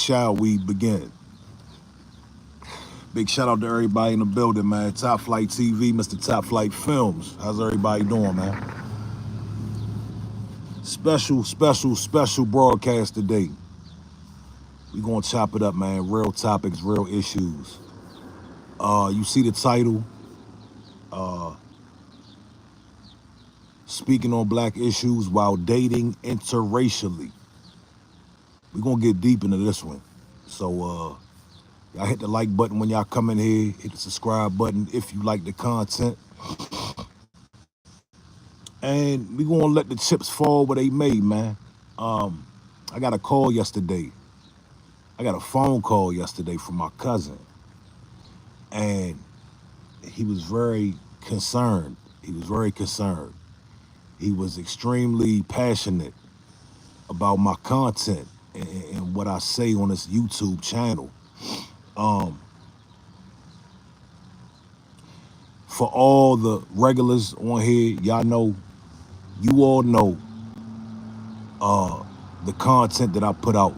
shall we begin? Big shout out to everybody in the building, man. Top Flight TV, Mr. Top Flight Films. How's everybody doing, man? Special broadcast today. We gonna chop it up, man. Real topics, real issues. You see the title, speaking on black issues while dating interracially. We gonna get deep into this one. So y'all hit the like button when y'all come in here. Hit the subscribe button if you like the content. And we gonna let the chips fall where they may, man. I got a call yesterday. I got a phone call yesterday from my cousin. And he was very concerned. He was very concerned. He was extremely passionate about my content and what I say on this YouTube channel. For all the regulars on here, y'all know, you all know the content that I put out.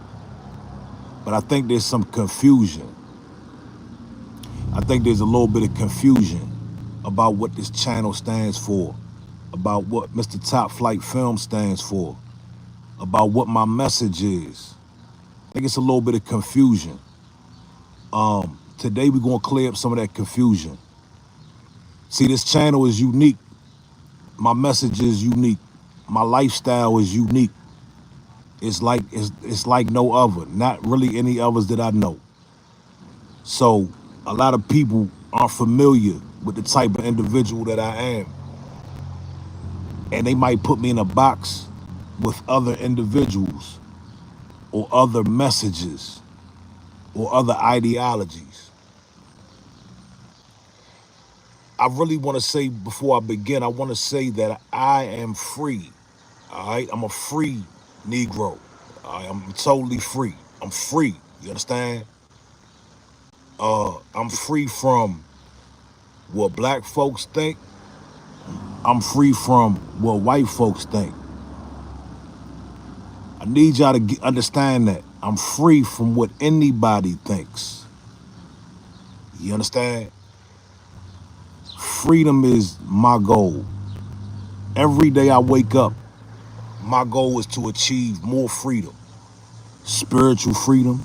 But I think there's some confusion. I think there's a little bit of confusion about what this channel stands for, about what Mr. Top Flight Film stands for, about what my message is. I think it's a little bit of confusion. Today we're gonna clear up some of that confusion. See, this channel is unique. My message is unique. My lifestyle is unique. It's like no other, not really any others that I know. So a lot of people aren't familiar with the type of individual that I am. And they might put me in a box with other individuals or other messages or other ideologies. I really want to say, before I begin, I want to say that I am free. All right, I'm a free Negro. All right? I'm totally free. I'm free. You understand? I'm free from what black folks think. I'm free from what white folks think. I need y'all to understand that. I'm free from what anybody thinks. You understand? Freedom is my goal. Every day I wake up, my goal is to achieve more freedom. Spiritual freedom,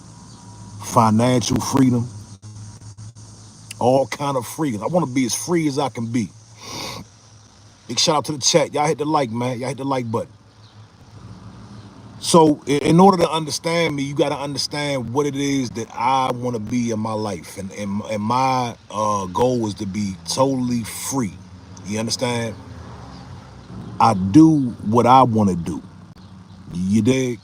financial freedom, all kind of freedom. I want to be as free as I can be. Big shout out to the chat. Y'all hit the like, man. Y'all hit the like button. So in order to understand me, you got to understand what it is that I want to be in my life. And my goal is to be totally free. You understand? I do what I want to do. You dig?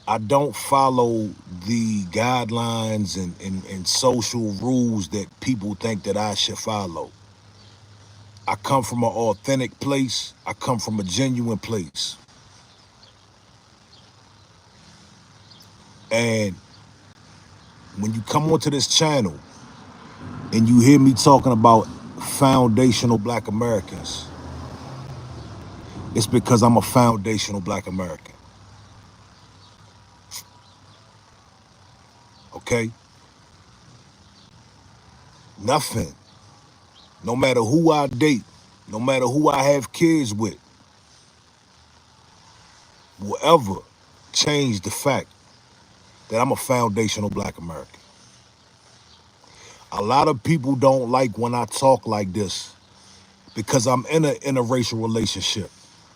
I don't follow the guidelines and social rules that people think that I should follow. I come from an authentic place. I come from a genuine place. And when you come onto this channel and you hear me talking about foundational black Americans, it's because I'm a foundational black American. Okay? Nothing. No matter who I date, no matter who I have kids with, will ever change the fact that I'm a foundational black American. A lot of people don't like when I talk like this because I'm in an interracial relationship,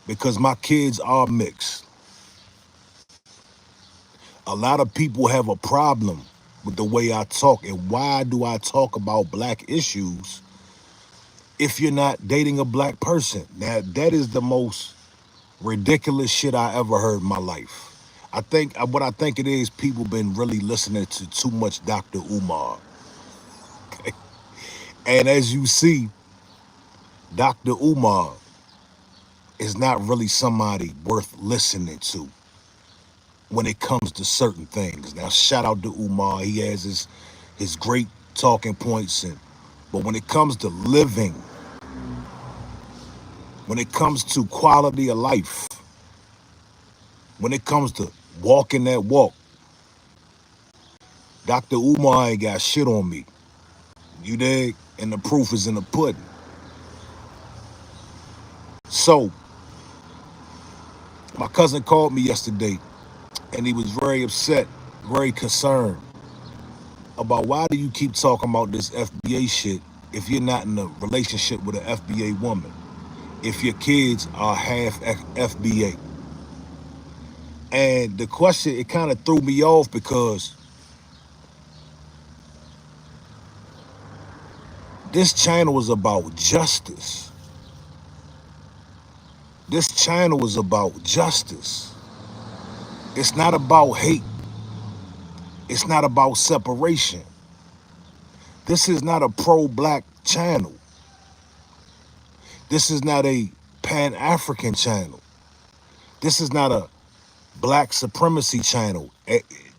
because my kids are mixed. A lot of people have a problem with the way I talk. And why do I talk about black issues if you're not dating a black person? Now, that is the most ridiculous shit I ever heard in my life. What I think it is, people been really listening to too much Dr. Umar. Okay? And as you see, Dr. Umar is not really somebody worth listening to when it comes to certain things. Now, shout out to Umar. He has his great talking points, but when it comes to living, when it comes to quality of life, when it comes to walking that walk, Dr. Umar ain't got shit on me. You dig? And the proof is in the pudding. So, my cousin called me yesterday and he was very upset, very concerned about why do you keep talking about this FBA shit if you're not in a relationship with an FBA woman, if your kids are half FBA. And the question, it kind of threw me off because this channel is about justice. This channel is about justice. It's not about hate. It's not about separation. This is not a pro-black channel. This is not a Pan-African channel. This is not a black supremacy channel,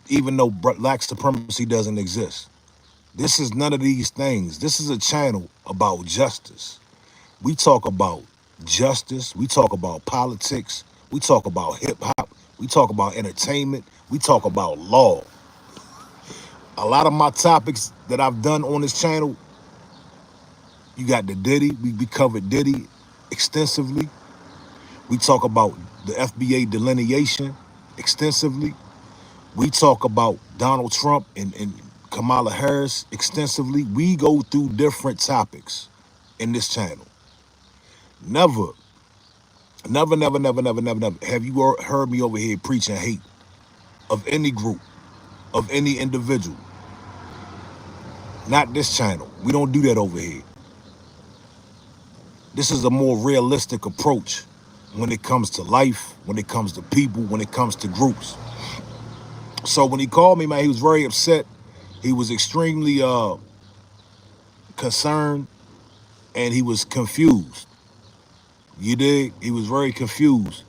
even though black supremacy doesn't exist. This is none of these things. This is a channel about justice. We talk about justice. We talk about politics. We talk about hip hop. We talk about entertainment. We talk about law. A lot of my topics that I've done on this channel, you got the Diddy. We covered Diddy extensively. We talk about the FBA delineation extensively. We talk about Donald Trump and Kamala Harris extensively. We go through different topics in this channel. Never, never, never, never, never, never, never have you heard me over here preaching hate of any group, of any individual. Not this channel. We don't do that over here. This is a more realistic approach when it comes to life, when it comes to people, when it comes to groups. So when he called me, man, he was very upset. He was extremely concerned and he was confused. You dig? He was very confused.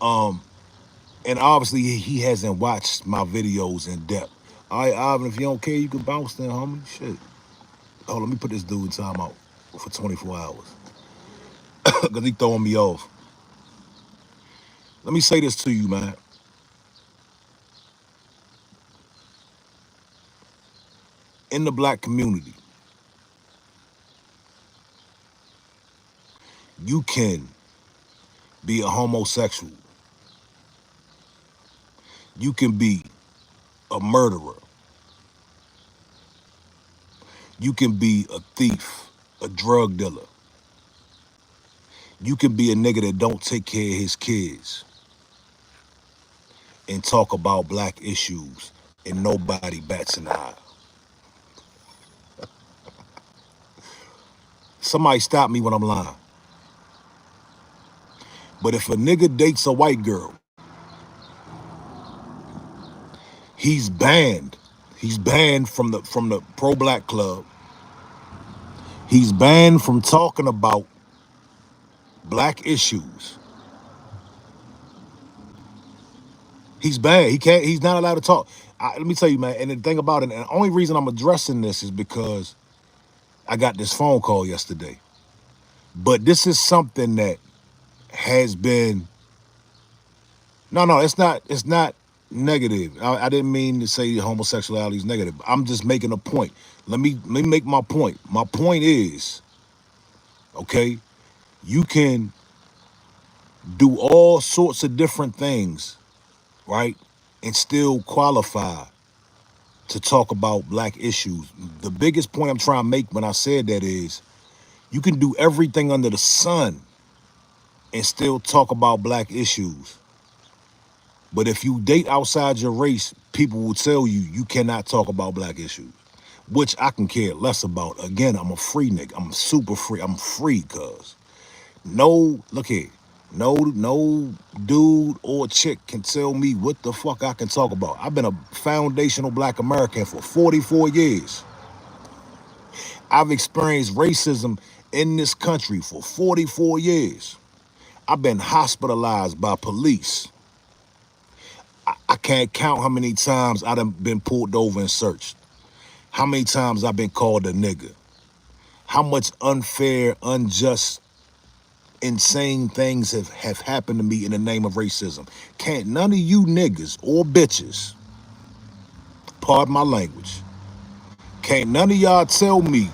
And obviously he hasn't watched my videos in depth. All right, Ivan, if you don't care, you can bounce then, homie. Shit. Oh, let me put this dude in timeout for 24 hours. Because he throwing me off. Let me say this to you, man. In the black community, you can be a homosexual. You can be a murderer. You can be a thief, a drug dealer. You can be a nigga that don't take care of his kids and talk about black issues and nobody bats an eye. Somebody stop me when I'm lying. But if a nigga dates a white girl, he's banned. He's banned from the pro-black club. He's banned from talking about black issues. He's banned. He can't. He's not allowed to talk. Let me tell you, man. And the thing about it, and the only reason I'm addressing this is because I got this phone call yesterday. But this is something that has been. No, it's not. It's not negative. I didn't mean to say homosexuality is negative. I'm just making a point. Let me make my point. My point is, okay, you can do all sorts of different things, right, and still qualify to talk about black issues. The biggest point I'm trying to make when I said that is, you can do everything under the sun and still talk about black issues. But if you date outside your race, people will tell you you cannot talk about black issues, which I can care less about. Again, I'm a free nigga. I'm super free. I'm free, cuz. No, look here. No dude or chick can tell me what the fuck I can talk about. I've been a foundational black American for 44 years. I've experienced racism in this country for 44 years. I've been hospitalized by police. I can't count how many times I done been pulled over and searched. How many times I've been called a nigga. How much unfair, unjust, insane things have happened to me in the name of racism. Can't none of you niggas or bitches Pardon my language. Can't none of y'all tell me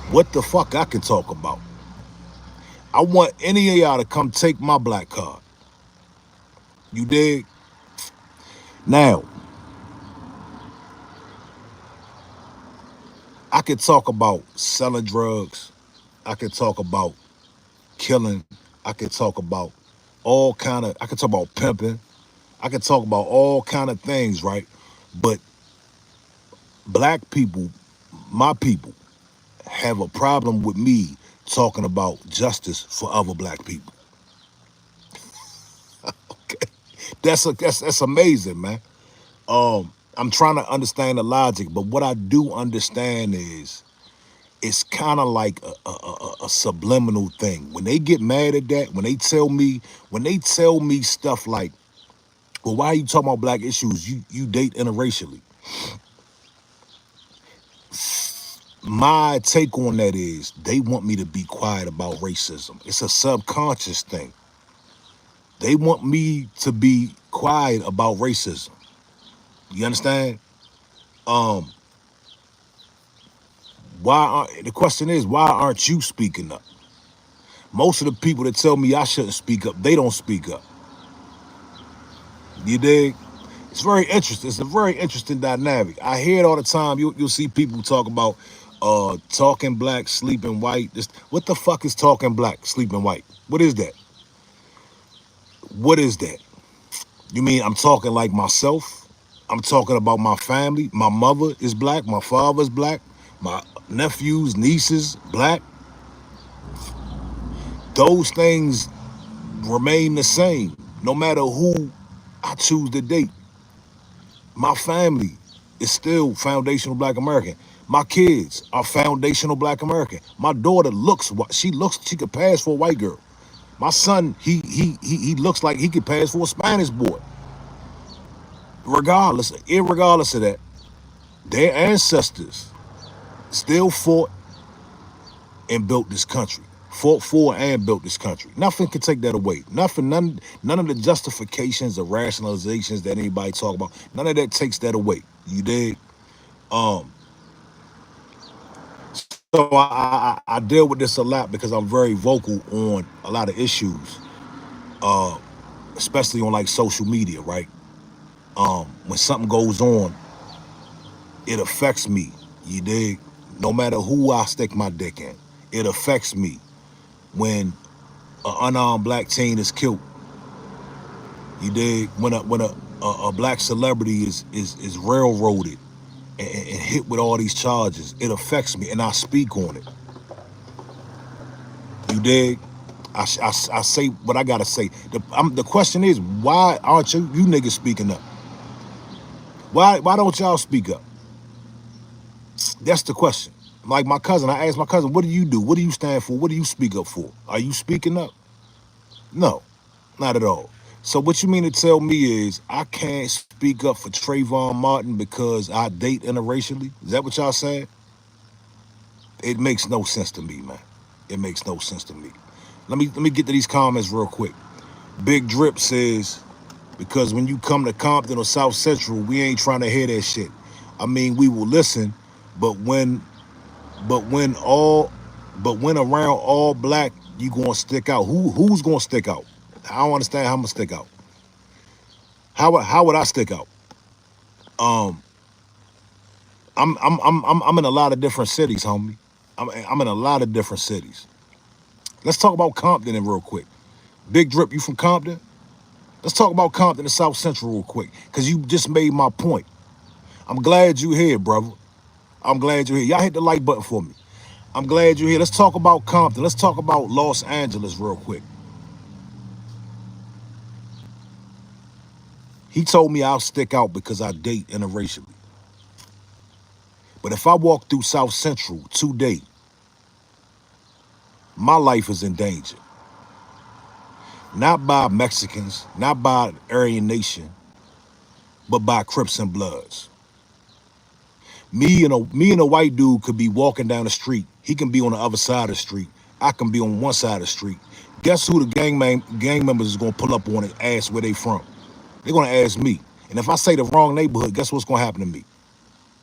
what the fuck I can talk about. I want any of y'all to come take my black card. You dig? Now, I could talk about selling drugs. I could talk about killing. I could talk about I could talk about pimping. I could talk about all kind of things, right? But black people, my people, have a problem with me talking about justice for other black people. Okay. That's amazing, man. I'm trying to understand the logic, but what I do understand is it's kind of like a subliminal thing. When they get mad at that, when they tell me stuff like, well, why are you talking about black issues? You date interracially. My take on that is they want me to be quiet about racism. It's a subconscious thing. They want me to be quiet about racism. You understand? Um, the question is, why aren't you speaking up? Most of the people that tell me I shouldn't speak up, they don't speak up. You dig? It's very interesting. It's a very interesting dynamic. I hear it all the time. You'll see people talk about talking black, sleeping white. What the fuck is talking black, sleeping white? What is that? What is that? You mean I'm talking like myself? I'm talking about my family. My mother is black. My father is black. My nephews, nieces, black. Those things remain the same no matter who I choose to date. My family is still foundational black American. My kids are foundational black American. My daughter she could pass for a white girl. My son, he looks like he could pass for a Spanish boy. Irregardless of that, their ancestors still fought and built this country. Fought for and built this country. Nothing can take that away. None of the justifications or rationalizations that anybody talk about, none of that takes that away. You dig? Um, so I deal with this a lot because I'm very vocal on a lot of issues, uh, especially on like social media, right? When something goes on, it affects me. You dig? No matter who I stick my dick in, it affects me. When an unarmed black teen is killed, you dig? When a black celebrity is railroaded and hit with all these charges, it affects me, and I speak on it. You dig? I say what I gotta say. The question is, why aren't you niggas speaking up? Why don't y'all speak up? That's the question. Like my cousin, I asked my cousin, what do you do? What do you stand for? What do you speak up for? Are you speaking up? No, not at all. So what you mean to tell me is I can't speak up for Trayvon Martin because I date interracially? Is that what y'all saying? It makes no sense to me, man. It makes no sense to me. Let me get to these comments real quick. Big Drip says, because when you come to Compton or South Central, we ain't trying to hear that shit. I mean, we will listen, but but when all when around all black, you gonna stick out. Who's gonna stick out? I don't understand how I'm gonna stick out. How would I stick out? Um, I'm in a lot of different cities, homie. I'm in a lot of different cities. Let's talk about Compton in real quick. Big Drip, you from Compton? Let's talk about Compton and South Central real quick, because you just made my point. I'm glad you here, brother. I'm glad you're here. Y'all hit the like button for me. I'm glad you're here. Let's talk about Compton. Let's talk about Los Angeles real quick. He told me I'll stick out because I date interracially. But if I walk through South Central today, my life is in danger. Not by Mexicans, not by Aryan Nation, but by Crips and Bloods. Me and a white dude could be walking down the street. He can be on the other side of the street. I can be on one side of the street. Guess who the gang members is gonna pull up on and ask where they from? They're gonna ask me. And if I say the wrong neighborhood, guess what's gonna happen to me?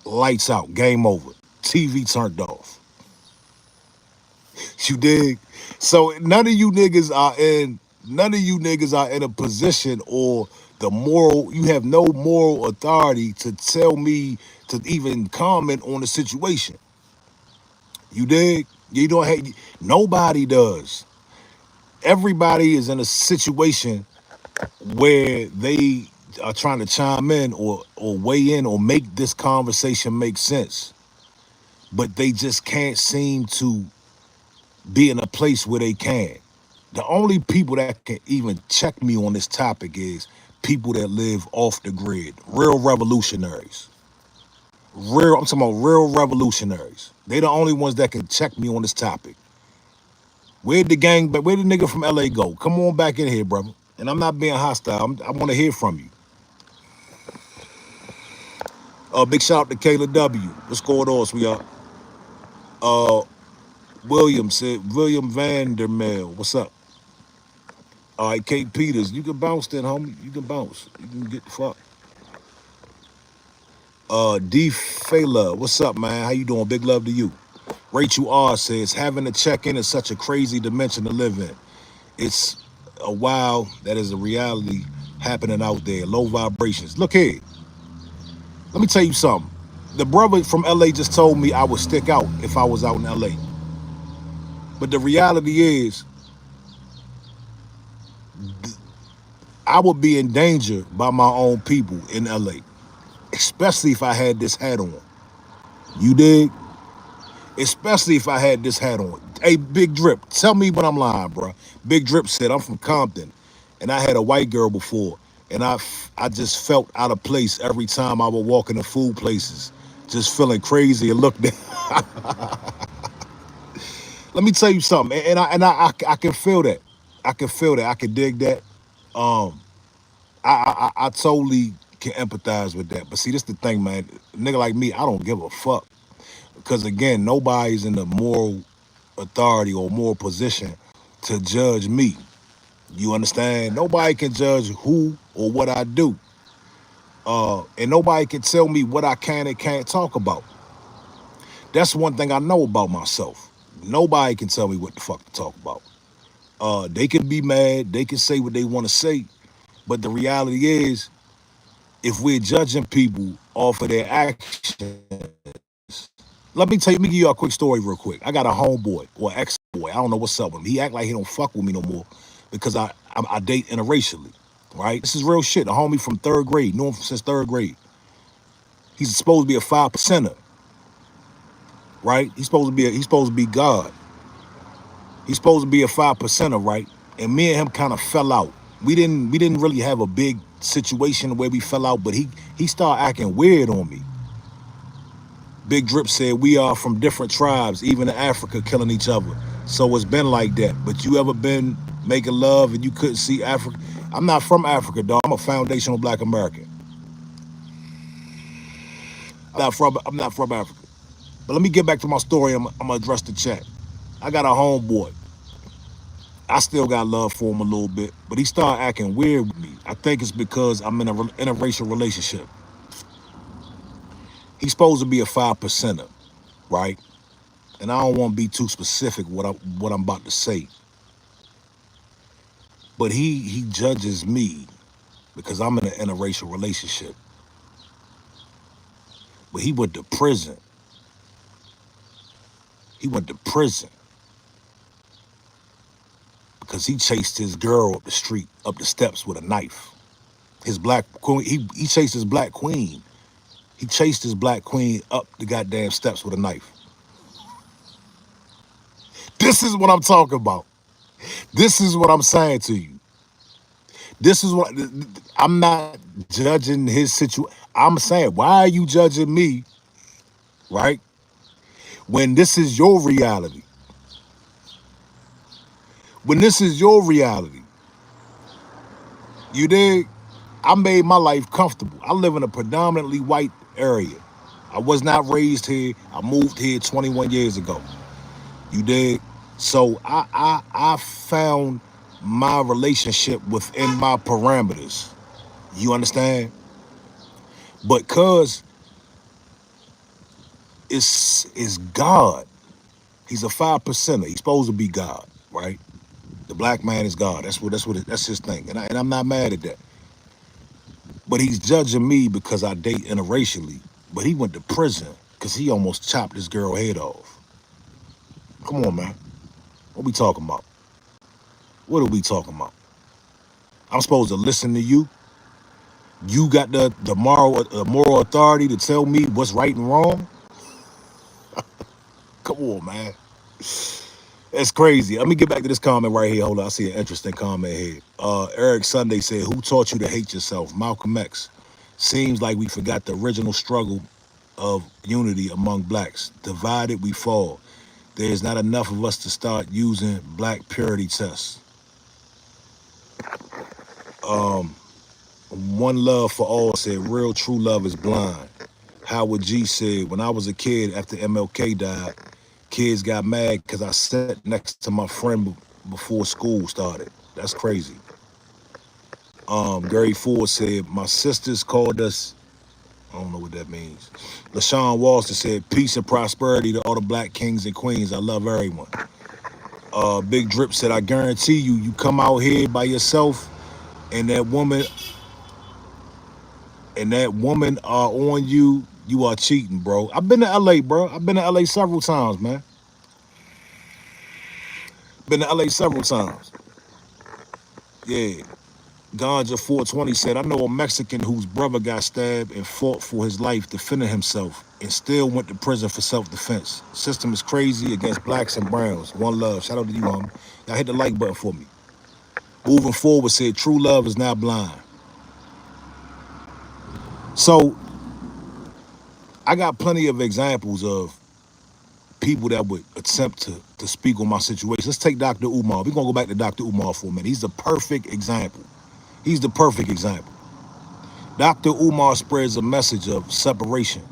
Lights out, game over. TV turned off. You dig? So none of you niggas are in a position or you have no moral authority to tell me to even comment on the situation. You dig? You don't have, nobody does. Everybody is in a situation where they are trying to chime in or weigh in or make this conversation make sense. But they just can't seem to be in a place where they can. The only people that can even check me on this topic is people that live off the grid, real revolutionaries. I'm talking about real revolutionaries. They the only ones that can check me on this topic. Where the nigga from LA go? Come on back in here, brother. And I'm not being hostile. I want to hear from you. Big shout out to Kayla W. What's going on, sweetheart? Uh, William Vandermeer. What's up? All right, Kate Peters. You can bounce then, homie. You can bounce. You can get the fuck. D. Fela. What's up, man? How you doing? Big love to you. Rachel R says, having a check-in is such a crazy dimension to live in. It's a wow that is a reality happening out there. Low vibrations. Look here. Let me tell you something. The brother from LA just told me I would stick out if I was out in LA. But the reality is, I would be in danger by my own people in LA, especially if I had this hat on. You dig? Especially if I had this hat on. Hey, Big Drip, tell me when I'm lying, bro. Big Drip said, I'm from Compton, and I had a white girl before, and I just felt out of place every time I would walk into food places, just feeling crazy and looked down. Let me tell you something, and I can feel that. I can feel that. I can dig that. Um, I totally can empathize with that. But see, this the thing, man. A nigga like me, I don't give a fuck. Because again, nobody's in the moral authority or moral position to judge me. You understand? Nobody can judge who or what I do. And nobody can tell me what I can and can't talk about. That's one thing I know about myself. Nobody can tell me what the fuck to talk about. They can be mad, they can say what they want to say, but the reality is, if we're judging people off of their actions, let me give you a quick story real quick. I got a homeboy or ex-boy. I don't know what's up with him. He act like he don't fuck with me no more because I date interracially, right? This is real shit. A homie from third grade, knew him since third grade. He's supposed to be a 5%er, right? He's supposed to be God. He's supposed to be a 5%er, right? And me and him kind of fell out. We didn't really have a big situation where we fell out, but he started acting weird on me. Big Drip said we are from different tribes, even in Africa, killing each other. So it's been like that. But you ever been making love and you couldn't see Africa? I'm not from Africa, dog. I'm a foundational Black American. I'm not from Africa. But let me get back to my story. I'm gonna address the chat. I got a homeboy. I still got love for him a little bit, but he started acting weird with me. I think it's because I'm in a interracial relationship. He's supposed to be a 5%er, right? And I don't want to be too specific what I'm about to say. But he judges me because I'm in an interracial relationship. But he went to prison. He went to prison because he chased his girl up the street, up the steps with a knife. His black queen, he chased his black queen. He chased his black queen up the goddamn steps with a knife. This is what I'm talking about. This is what I'm saying to you. This is what I'm not judging his situation. I'm saying, why are you judging me, right? When this is your reality. When this is your reality. You dig? I made my life comfortable. I live in a predominantly white area. I was not raised here. I moved here 21 years ago. You dig? So I found my relationship within my parameters. You understand? But cause is God. He's a 5%er. He's supposed to be God, right? The black man is God. That's his thing. And I'm not mad at that. But he's judging me because I date interracially. But he went to prison because he almost chopped this girl head off. Come on, man. What we talking about? What are we talking about? I'm supposed to listen to you. You got the moral authority to tell me what's right and wrong? Come on, man. That's crazy. Let me get back to this comment right here. Hold on. I see an interesting comment here. Eric Sunday said, who taught you to hate yourself? Malcolm X. Seems like we forgot the original struggle of unity among blacks. Divided, we fall. There's not enough of us to start using black purity tests. One love for all said, real true love is blind. Howard G said, when I was a kid after MLK died, kids got mad because I sat next to my friend before school started. That's crazy. Gary Ford said, my sisters called us, I don't know what that means. LaShawn Walston said, peace and prosperity to all the black kings and queens. I love everyone. Big Drip said, I guarantee you, you come out here by yourself and that woman are on you, you are cheating, bro. I've been to LA, bro. I've been to LA several times, man. Been to LA several times. Yeah. Ganja 420 said, I know a Mexican whose brother got stabbed and fought for his life defending himself and still went to prison for self-defense. System is crazy against blacks and browns. One love. Shout out to you, homie. Y'all hit the like button for me. Moving forward said, true love is not blind. So I got plenty of examples of people that would attempt to speak on my situation. Let's take Dr. Umar. We're going to go back to Dr. Umar for a minute. He's the perfect example. He's the perfect example. Dr. Umar spreads a message of separation.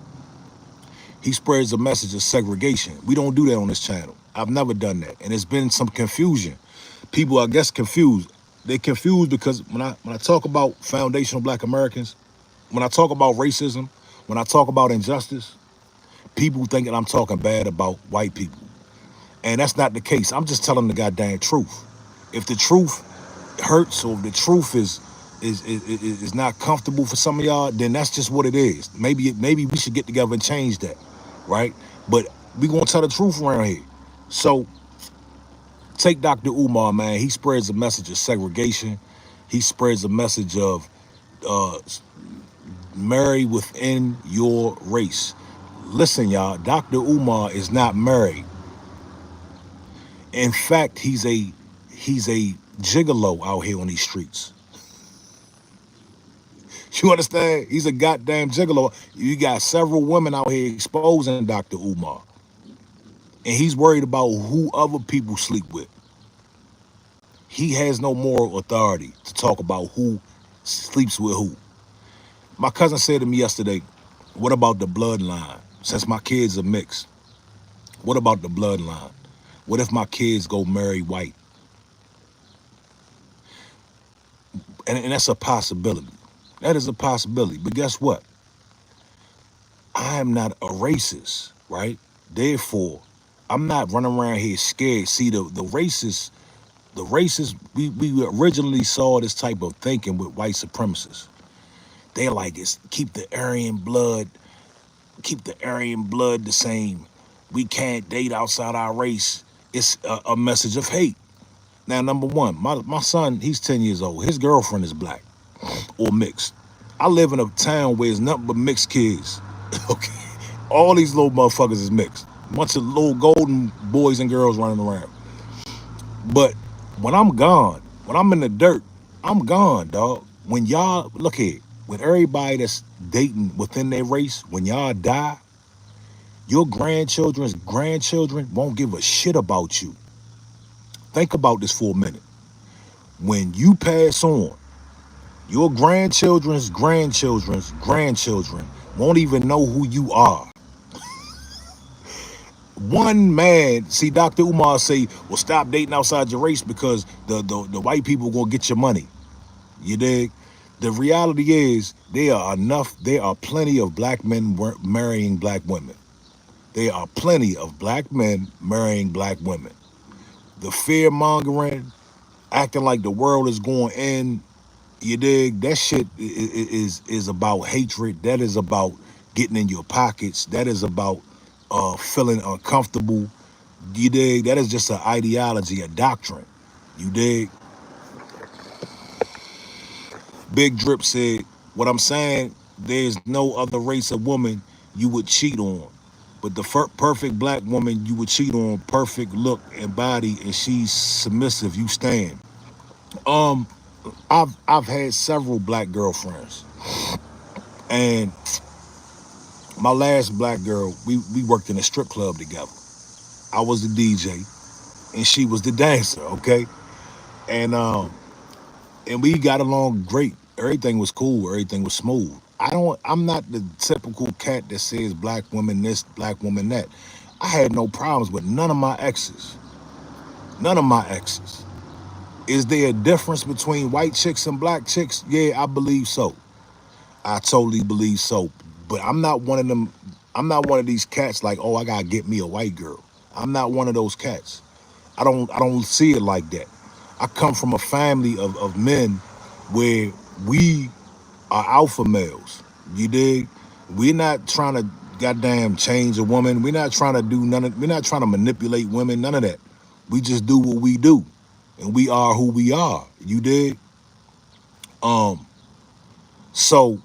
He spreads a message of segregation. We don't do that on this channel. I've never done that. And there's been some confusion. People, I guess, confused. They're confused because when I talk about foundational black Americans, when I talk about racism, when I talk about injustice, people think that I'm talking bad about white people. And that's not the case. I'm just telling the goddamn truth. If the truth hurts or if the truth is not comfortable for some of y'all, then that's just what it is. Maybe we should get together and change that, right? But we gonna tell the truth around here. So take Dr. Umar, man. He spreads a message of segregation. He spreads a message of marry within your race. Listen, y'all, Dr. Umar is not married. In fact, he's a gigolo out here on these streets. You understand? He's a goddamn gigolo. You got several women out here exposing Dr. Umar. And he's worried about who other people sleep with. He has no moral authority to talk about who sleeps with who. My cousin said to me yesterday, what about the bloodline? Since my kids are mixed, what about the bloodline? What if my kids go marry white? And that's a possibility. That is a possibility. But guess what? I am not a racist, right? Therefore, I'm not running around here scared. See, the racists, we originally saw this type of thinking with white supremacists. They're like, it's keep the Aryan blood the same. We can't date outside our race. It's a message of hate. Now, number one, my son, he's 10 years old. His girlfriend is black or mixed. I live in a town where it's nothing but mixed kids. Okay. All these little motherfuckers is mixed. Bunch of little golden boys and girls running around. But when I'm gone, when I'm in the dirt, I'm gone, dog. When y'all, look here, with everybody that's dating within their race, when y'all die, your grandchildren's grandchildren won't give a shit about you. Think about this for a minute. When you pass on, your grandchildren's grandchildren's grandchildren won't even know who you are. One man, see, Dr. Umar say, well, stop dating outside your race because the white people gonna get your money. You dig? The reality is there are plenty of black men marrying black women. There are plenty of black men marrying black women. The fear mongering, acting like the world is going in, you dig? That shit is about hatred. That is about getting in your pockets. That is about feeling uncomfortable. You dig? That is just an ideology, a doctrine. You dig? Big Drip said, what I'm saying, there's no other race of woman you would cheat on. But the perfect black woman you would cheat on, perfect look and body, and she's submissive, you stand. Um, I've had several black girlfriends. And my last black girl, we worked in a strip club together. I was the DJ and she was the dancer, okay? And we got along great. Everything was cool, everything was smooth. I'm not the typical cat that says black woman this, black woman that. I had no problems with none of my exes. None of my exes. Is there a difference between white chicks and black chicks? Yeah, I believe so. I totally believe so. But I'm not one of them. I'm not one of these cats like, oh, I gotta get me a white girl. I'm not one of those cats. I don't see it like that. I come from a family of men where we are alpha males. You dig? We're not trying to goddamn change a woman. We're not trying to do none of we're not trying to manipulate women, none of that. We just do what we do. And we are who we are. You dig? Um, so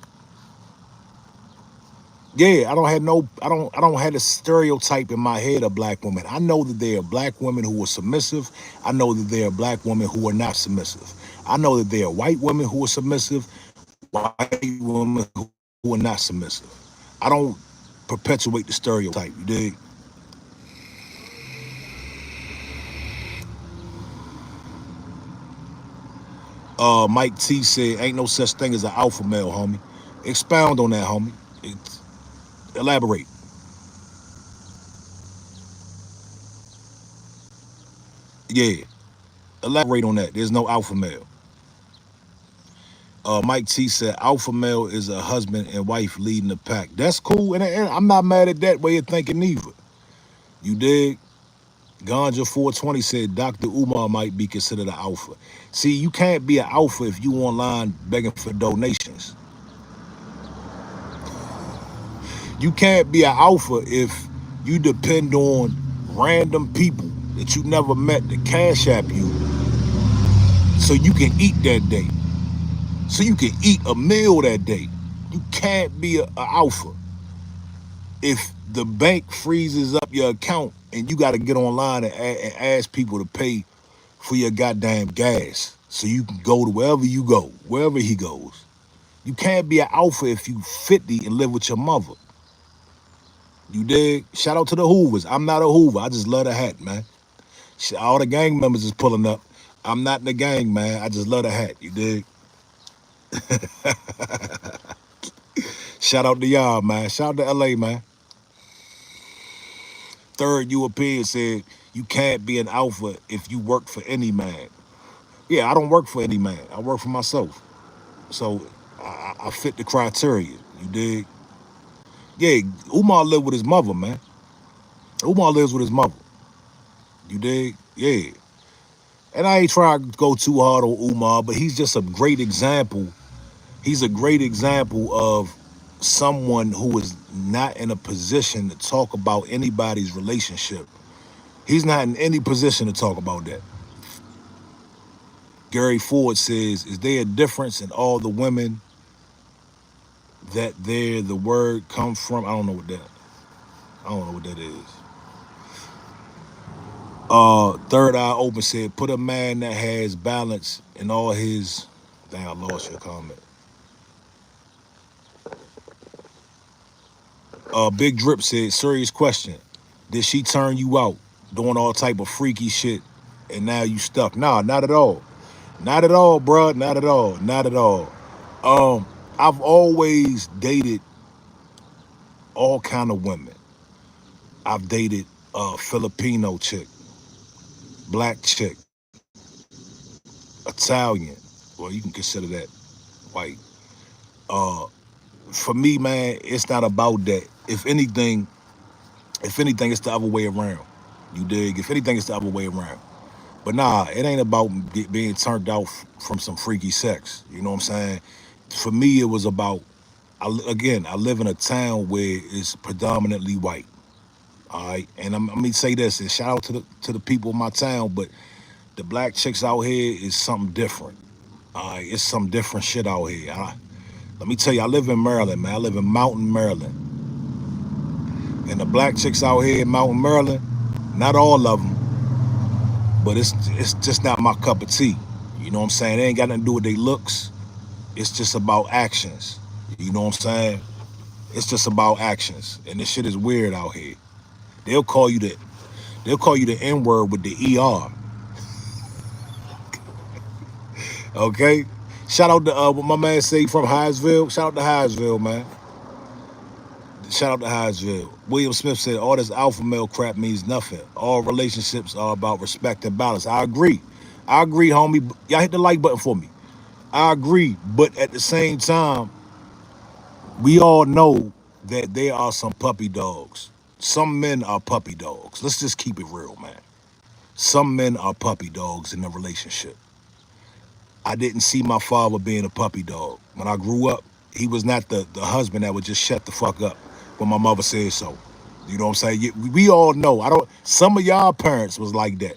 yeah, I don't have a stereotype in my head of black women. I know that there are black women who are submissive. I know that there are black women who are not submissive. I know that there are white women who are submissive, white women who are not submissive. I don't perpetuate the stereotype, you dig? Mike T said, ain't no such thing as an alpha male, homie. Expound on that, homie. Elaborate. Yeah, elaborate on that. There's no alpha male. Mike T said, alpha male is a husband and wife leading the pack. That's cool, and I'm not mad at that way of thinking either. You dig? Ganja 420 said Dr. Umar might be considered an alpha. See, you can't be an alpha if you online begging for donations. You can't be an alpha if you depend on random people that you never met to cash app you so you can eat that day. So you can eat a meal that day. You can't be an alpha if the bank freezes up your account and you got to get online and ask people to pay for your goddamn gas so you can go to wherever you go, wherever he goes. You can't be an alpha if you 50 and live with your mother. You dig? Shout out to the Hoovers. I'm not a Hoover. I just love the hat, man. All the gang members is pulling up. I'm not in the gang, man. I just love the hat. You dig? Shout out to y'all, man. Shout out to LA, man. Third European said, you can't be an alpha if you work for any man. Yeah, I don't work for any man. I work for myself. So I fit the criteria. You dig? Yeah, Umar lived with his mother, man. Umar lives with his mother. You dig? Yeah. And I ain't trying to go too hard on Umar, but he's just a great example. He's a great example of someone who is not in a position to talk about anybody's relationship. He's not in any position to talk about that. Gary Ford says, is there a difference in all the women that there the word comes from? I don't know what that is. Third Eye Open said, put a man that has balance in all his. Dang, I lost your comment. Big Drip said, serious question. Did she turn you out doing all type of freaky shit and now you stuck? Nah, not at all. Not at all, bruh. Not at all. Not at all. Um, I've always dated all kind of women. I've dated a Filipino chick, black chick, Italian. Well, you can consider that white. Uh, for me, man, it's not about that. If anything, If anything, it's the other way around. You dig? If anything, it's the other way around. But nah, it ain't about being turned out from some freaky sex. You know what I'm saying? For me, it was about, again, I live in a town where it's predominantly white. All right, and let me say this, and shout out to the people of my town, but the black chicks out here is something different. All right, it's some different shit out here. Let me tell you, I live in Maryland, man. I live in Mountain, Maryland, and the black chicks out here in Mountain, Maryland, not all of them, but it's just not my cup of tea. You know what I'm saying? It ain't got nothing to do with their looks. It's just about actions. You know what I'm saying? It's just about actions, and this shit is weird out here. They'll call you the they'll call you the N word with the ER. Okay. Shout out to what my man say from Hyattsville. Shout out to Hyattsville, man. Shout out to Hyattsville. William Smith said all this alpha male crap means nothing. All relationships are about respect and balance. I agree. I agree, homie. Y'all hit the like button for me. I agree, but at the same time, we all know that there are some puppy dogs. Some men are puppy dogs. Let's just keep it real, man. Some men are puppy dogs in a relationship. I didn't see my father being a puppy dog. When I grew up, he was not the husband that would just shut the fuck up when my mother said so. You know what I'm saying? We all know. I don't. Some of y'all parents was like that,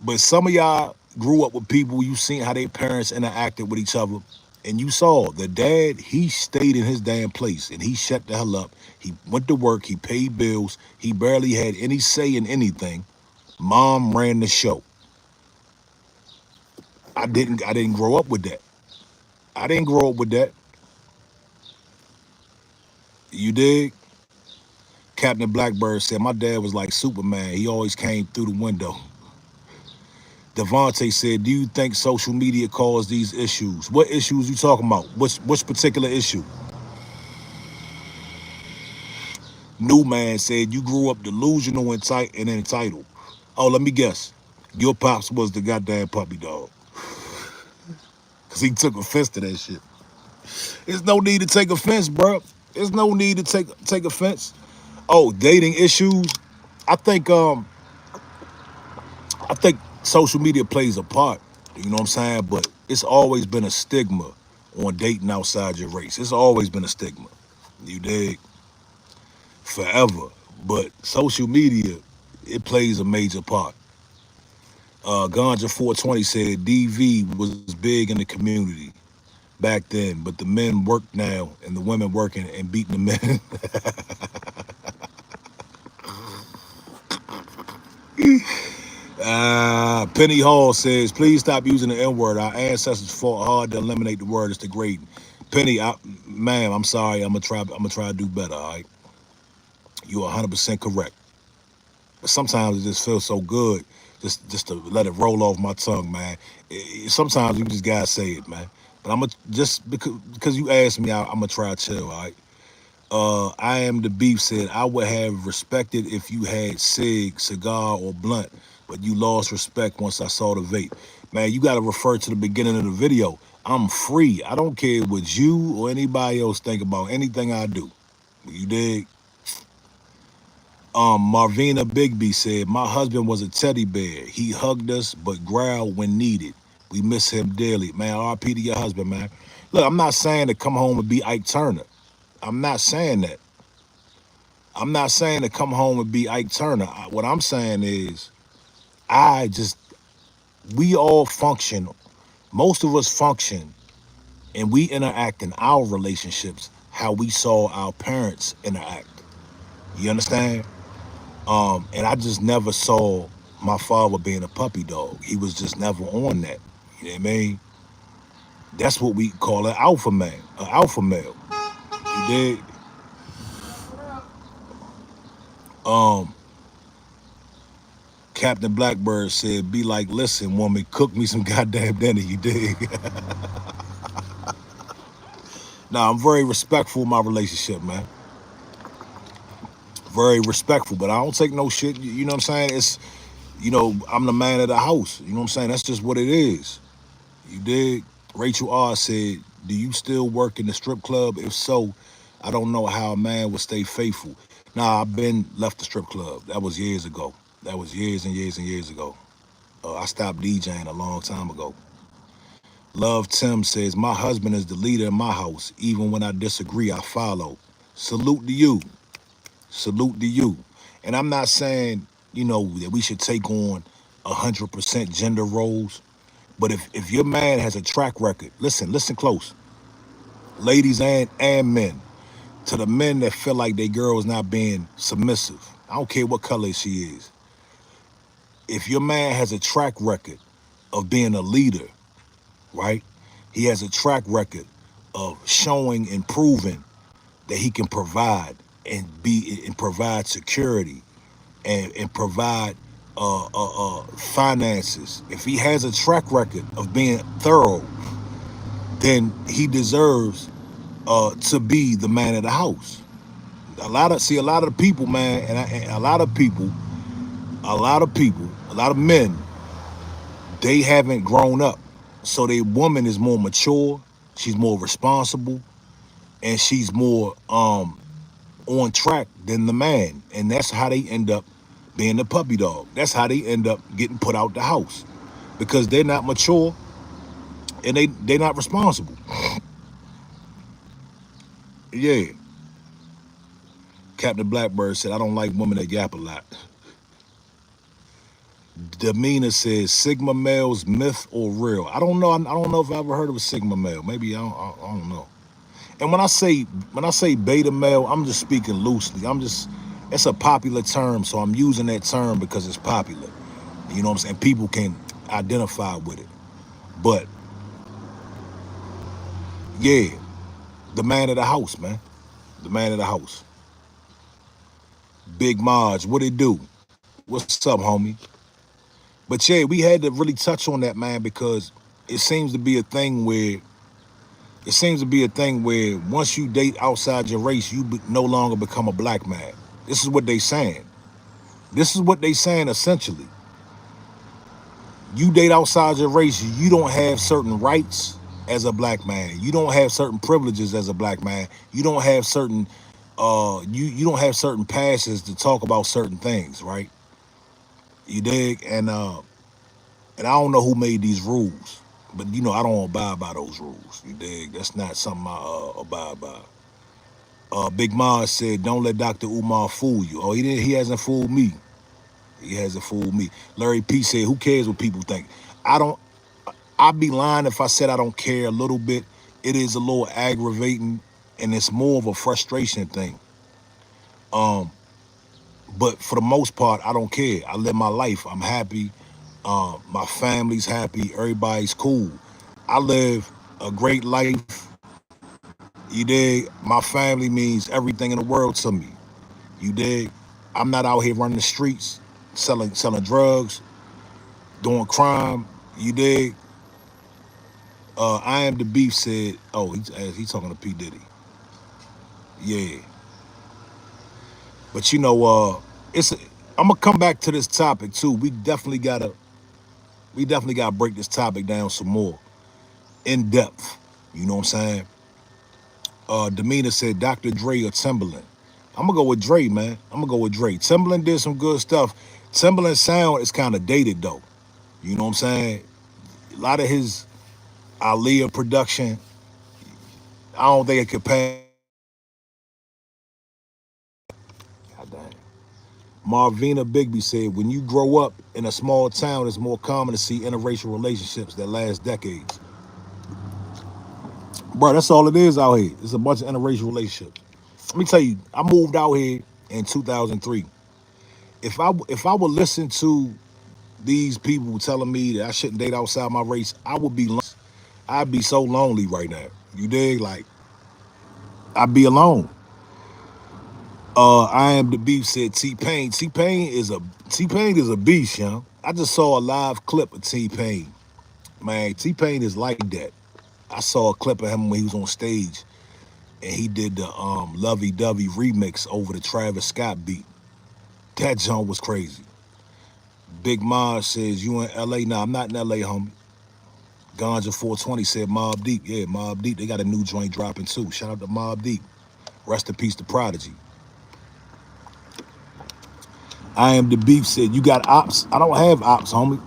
but some of y'all grew up with people. You seen how their parents interacted with each other, and you saw the dad. He stayed in his damn place, and he shut the hell up. He went to work. He paid bills. He barely had any say in anything. Mom ran the show. I didn't grow up with that. I didn't grow up with that. You dig? Captain Blackbird said, my dad was like Superman. He always came through the window. Devontae said, do you think social media caused these issues? What issues you talking about? Which particular issue? New Man said, you grew up delusional and entitled. Oh, let me guess. Your pops was the goddamn puppy dog. Because he took offense to that shit. There's no need to take offense, bro. There's no need to take offense. Oh, dating issues. I think um I think social media plays a part, you know what I'm saying? But it's always been a stigma on dating outside your race. It's always been a stigma. You dig? Forever. But social media, it plays a major part. Ganja 420 said DV was big in the community back then, but the men work now and the women working and beating the men. Penny Hall says, please stop using the N word. Our ancestors fought hard to eliminate the word. It's degrading. Penny, ma'am, I'm sorry. I'm gonna try to do better. All right, you're 100% correct. But sometimes it just feels so good, just to let it roll off my tongue, man. Sometimes you just gotta say it, man. But I'm gonna just because you asked me, I'm gonna try to chill. All right. I am the beef said I would have respected if you had cigar, or blunt, but you lost respect once I saw the vape. Man, you got to refer to the beginning of the video. I'm free. I don't care what you or anybody else think about anything I do. You dig? Marvina Bigby said, my husband was a teddy bear. He hugged us but growled when needed. We miss him dearly. Man, RP to your husband, man. Look, I'm not saying to come home and be Ike Turner. I'm not saying that. I'm not saying to come home and be Ike Turner. What I'm saying is, I just, we all function, most of us function, and we interact in our relationships how we saw our parents interact. You understand? And I just never saw my father being a puppy dog. He was just never on that. You know what I mean? That's what we call an alpha man, an alpha male. You dig? Um, Captain Blackbird said, be like, listen, woman, cook me some goddamn dinner, you dig? Now, I'm very respectful of my relationship, man. Very respectful, but I don't take no shit. You know what I'm saying? I'm the man of the house. You know what I'm saying? That's just what it is. You dig? Rachel R. said, do you still work in the strip club? If so, I don't know how a man would stay faithful. Nah, I've been left the strip club. That was years ago. That was years and years and years ago. I stopped DJing a long time ago. Love Tim says, my husband is the leader in my house. Even when I disagree, I follow. Salute to you. Salute to you. And I'm not saying, that we should take on 100% gender roles. But if your man has a track record, listen close, ladies and men, to the men that feel like their girl is not being submissive. I don't care what color she is. If your man has a track record of being a leader, right? He has a track record of showing and proving that he can provide and provide security and provide finances. If he has a track record of being thorough, then he deserves to be the man of the house. A lot of people, man, and a lot of people, a lot of men, they haven't grown up. So their woman is more mature, she's more responsible, and she's more on track than the man. And that's how they end up being the puppy dog. That's how they end up getting put out the house. Because they're not mature and they're not responsible. Yeah. Captain Blackbird said, I don't like women that yap a lot. Demeanor says, Sigma males, myth or real? I don't know. I don't know if I ever heard of a Sigma male. Maybe I don't know. And when I say beta male, I'm just speaking loosely. It's a popular term, so I'm using that term because it's popular. You know what I'm saying? People can identify with it. But yeah, the man of the house, man. The man of the house. Big Maj, what it do? What's up, homie? But yeah, we had to really touch on that, man, because it seems to be a thing where once you date outside your race, you no longer become a black man. This is what they saying. This is what they saying essentially. You date outside your race, you don't have certain rights as a black man. You don't have certain privileges as a black man. You don't have certain you don't have certain passes to talk about certain things, right? You dig? And I don't know who made these rules, but I don't abide by those rules. You dig? That's not something I abide by. Big Mars said, "Don't let Dr. Umar fool you." Oh, he didn't. He hasn't fooled me. He hasn't fooled me. Larry P said, "Who cares what people think?" I don't. I'd be lying if I said I don't care a little bit. It is a little aggravating, and it's more of a frustration thing. Um, but for the most part, I don't care. I live my life. I'm happy. My family's happy. Everybody's cool. I live a great life. You dig? My family means everything in the world to me. You dig? I'm not out here running the streets, selling drugs, doing crime. You dig? I am the beef said. Oh, he's talking to P Diddy. Yeah, but it's. I'm gonna come back to this topic too. We definitely gotta break this topic down some more in depth. You know what I'm saying? Demeanor said Dr. Dre or Timberland. I'm gonna go with Dre, man. I'm gonna go with Dre. Timberland did some good stuff. Timberland's sound is kind of dated though. You know what I'm saying? A lot of his Aaliyah production, I don't think it could pass. God dang. Marvina Bigby said, when you grow up in a small town, it's more common to see interracial relationships that last decades. Bro, that's all it is out here. It's a bunch of interracial relationships. Let me tell you, I moved out here in 2003. If I would listen to these people telling me that I shouldn't date outside my race, I'd be so lonely right now. You dig? Like, I'd be alone. I am the beef said T-Pain. T-Pain is a beast, yo. I just saw a live clip of T-Pain. Man, T-Pain is like that. I saw a clip of him when he was on stage and he did the Lovey Dovey remix over the Travis Scott beat. That joint was crazy. Big Maj says, you in LA? Nah, I'm not in LA, homie. Ganja 420 said Mob Deep. Yeah, Mob Deep. They got a new joint dropping too. Shout out to Mob Deep. Rest in peace to Prodigy. I am the beef said, you got ops? I don't have ops, homie.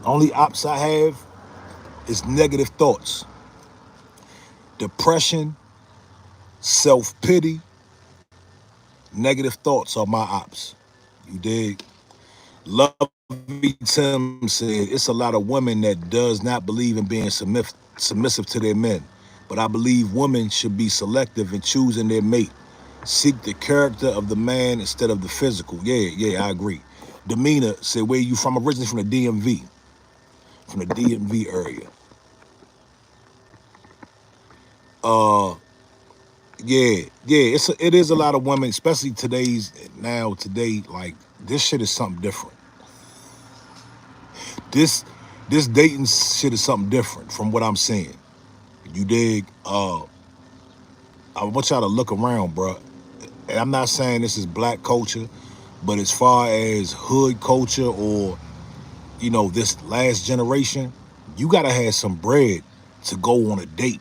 Only ops I have is negative thoughts, depression, self-pity, negative thoughts are my ops. You dig? Lovey Tim said, it's a lot of women that does not believe in being submissive to their men. But I believe women should be selective in choosing their mate. Seek the character of the man instead of the physical. Yeah, yeah, I agree. Demeanor said, where you from? Originally from the DMV, from the DMV area. Uh, yeah, yeah, it is a lot of women, especially today. Like this shit is something different. This this dating shit is something different from what I'm seeing. You dig? I want y'all to look around, bro. And I'm not saying this is black culture, but as far as hood culture or this last generation, you gotta have some bread to go on a date.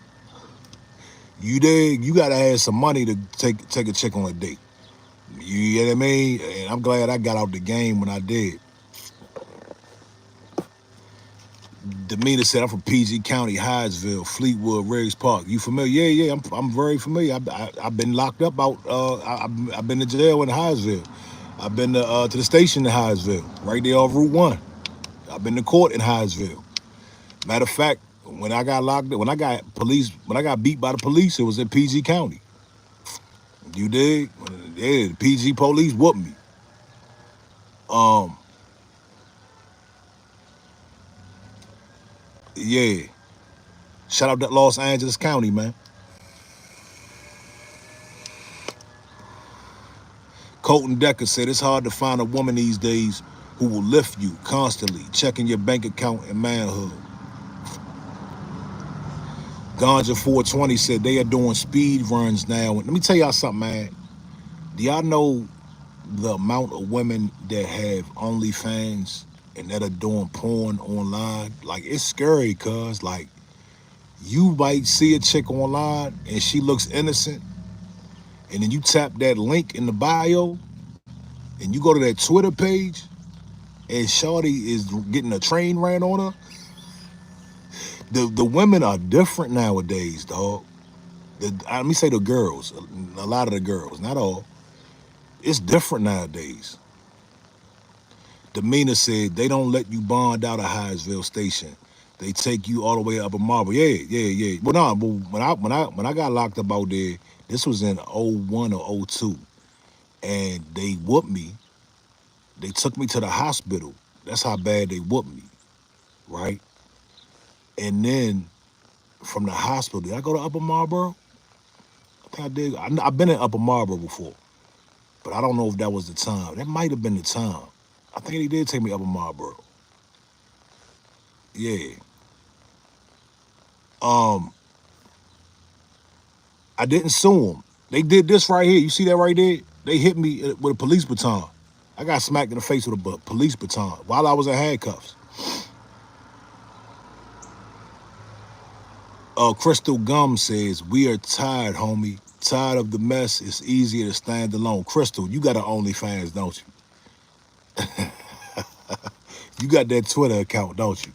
You dig? You gotta have some money to take a chick on a date. You know what I mean? And I'm glad I got out the game when I did. Demeanor said, I'm from PG County, Hyattsville, Fleetwood, Riggs Park. You familiar? Yeah, yeah, I'm very familiar. I've been locked up out, I've been to jail in Hyattsville. I've been to the station in Hyattsville, right there off Route 1. I've been to court in Hyattsville. Matter of fact, when I got beat by the police, it was in PG County. You dig? Yeah, the PG police whooped me. Um, yeah. Shout out to Los Angeles County, man. Colton Decker said it's hard to find a woman these days who will lift you constantly, checking your bank account and manhood. Ganja 420 said they are doing speed runs now. Let me tell y'all something, man. Do y'all know the amount of women that have OnlyFans and that are doing porn online? Like, it's scary, cuz, like, you might see a chick online and she looks innocent, and then you tap that link in the bio and you go to that Twitter page and Shawty is getting a train ran on her. The women are different nowadays, dog. Let me say the girls, a lot of the girls, not all. It's different nowadays. Demeanor said they don't let you bond out of Hyattsville Station. They take you all the way up a Marble. Yeah, yeah, yeah. Well, no, but when I got locked up out there, this was in '01 or '02, and they whooped me. They took me to the hospital. That's how bad they whooped me, right? And then from the hospital, did I go to Upper Marlboro? I think I did. I've been in Upper Marlboro before, but I don't know if that was the time. That might have been the time. I think he did take me Upper Marlboro. Yeah. Um, I didn't sue them. They did this right here. You see that right there? They hit me with a police baton. I got smacked in the face with a police baton while I was in handcuffs. Crystal Gum says, we are tired, homie. Tired of the mess. It's easier to stand alone. Crystal, you got an OnlyFans, don't you? You got that Twitter account, don't you?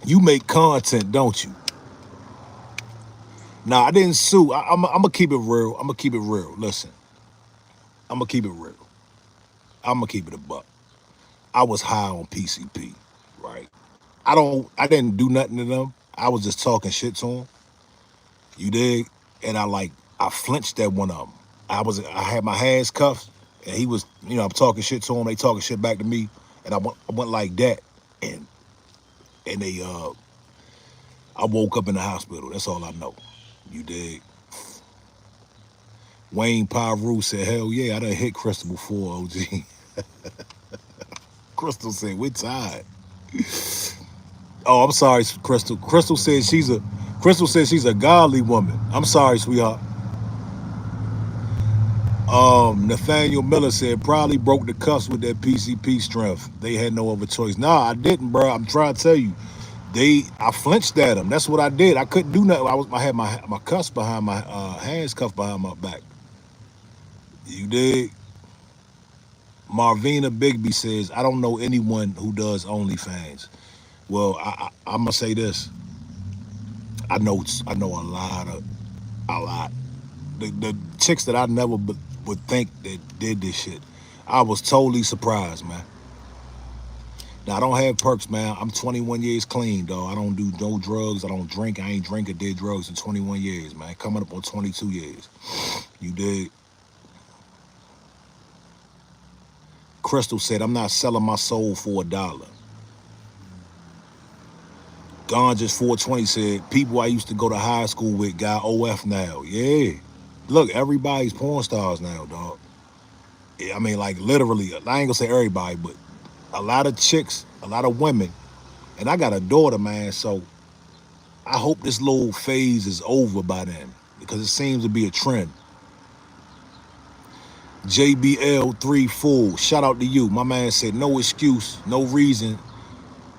You make content, don't you? Nah, I didn't sue. I'm gonna keep it real. I'm gonna keep it real. Listen, I'm gonna keep it real. I'm gonna keep it a buck. I was high on PCP, right? I didn't do nothing to them. I was just talking shit to them. You dig? And I flinched at one of them. I had my hands cuffed, and he was, I'm talking shit to him. They talking shit back to me, and I went like that, and they I woke up in the hospital. That's all I know. You dig? Wayne Pyru said, hell yeah, I done hit Crystal before, OG. Crystal said, we're tired. Oh, I'm sorry, Crystal. Crystal says she's a godly woman. I'm sorry, sweetheart. Nathaniel Miller said probably broke the cuffs with that PCP strength. They had no other choice. Nah, I didn't, bro. I'm trying to tell you. I flinched at them. That's what I did. I couldn't do nothing. I had my cuffs behind my hands cuffed behind my back. You dig? Marvina Bigby says, I don't know anyone who does OnlyFans. Well, I'm gonna say this. I know a lot. The chicks that I never would think that did this shit. I was totally surprised, man. Now I don't have perks, man. I'm 21 years clean, dog. I don't do no drugs. I don't drink. I ain't drink or did drugs in 21 years, man. Coming up on 22 years. You dig? Crystal said, I'm not selling my soul for $1. Ganja's 420 said, people I used to go to high school with got OF now. Yeah. Look, everybody's porn stars now, dog. Yeah, I mean, like literally, I ain't gonna say everybody, but a lot of chicks, a lot of women, and I got a daughter, man, so I hope this little phase is over by then because it seems to be a trend. JBL3 Full, shout out to you. My man said, no excuse, no reason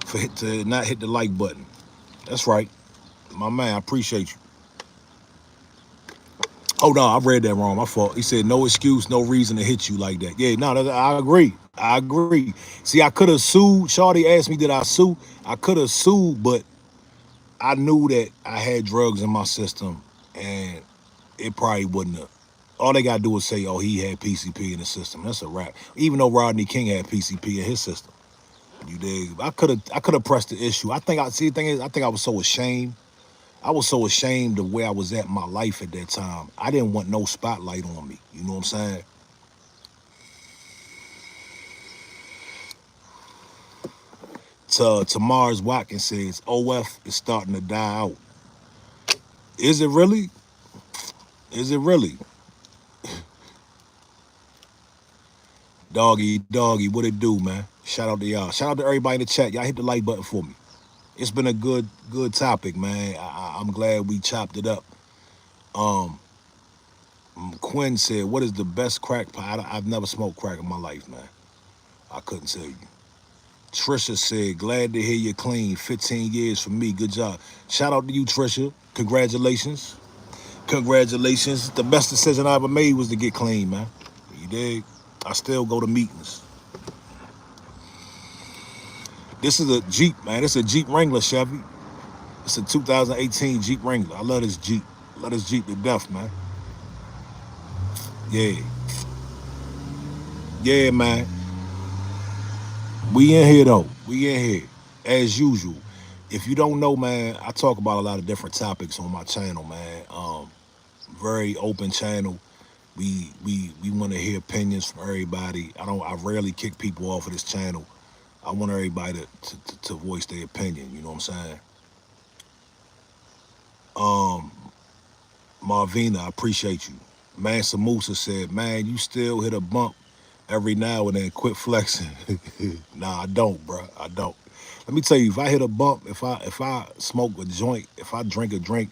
for to not hit the like button. That's right. My man, I appreciate you. Oh no, I read that wrong. My fault. He said no excuse, no reason to hit you like that. Yeah, no, I agree. I agree. See, I could have sued. Shawty asked me, did I sue? I could have sued, but I knew that I had drugs in my system, and it probably wouldn't have. All they gotta do is say, "Oh, he had PCP in the system." That's a wrap. Even though Rodney King had PCP in his system, you dig? I could have pressed the issue. I think I see. The thing is, I think I was so ashamed. I was so ashamed of where I was at in my life at that time. I didn't want no spotlight on me. You know what I'm saying? To Mars Watkins says, OF is starting to die out. Is it really? Is it really? Doggy, what it do, man? Shout out to y'all. Shout out to everybody in the chat. Y'all hit the like button for me. It's been a good topic, man. I'm glad we chopped it up. Um, Quinn said, "What is the best crack pipe?" I've never smoked crack in my life, man. I couldn't tell you. Trisha said, "Glad to hear you clean. 15 years for me. Good job." Shout out to you, Trisha. Congratulations. Congratulations. The best decision I ever made was to get clean, man. You dig? I still go to meetings. This is a Jeep, man. This is a Jeep Wrangler, Chevy. It's a 2018 Jeep Wrangler. I love this Jeep. Love this Jeep to death, man. Yeah. Yeah, man. We in here, though. We in here. As usual. If you don't know, man, I talk about a lot of different topics on my channel, man. Very open channel. We want to hear opinions from everybody. I rarely kick people off of this channel. I want everybody to voice their opinion, you know what I'm saying? Um, Marvina, I appreciate you. Mansa Musa said, man, you still hit a bump every now and then. Quit flexing. Nah, I don't, bro. I don't. Let me tell you, if I hit a bump, if I smoke a joint, if I drink a drink,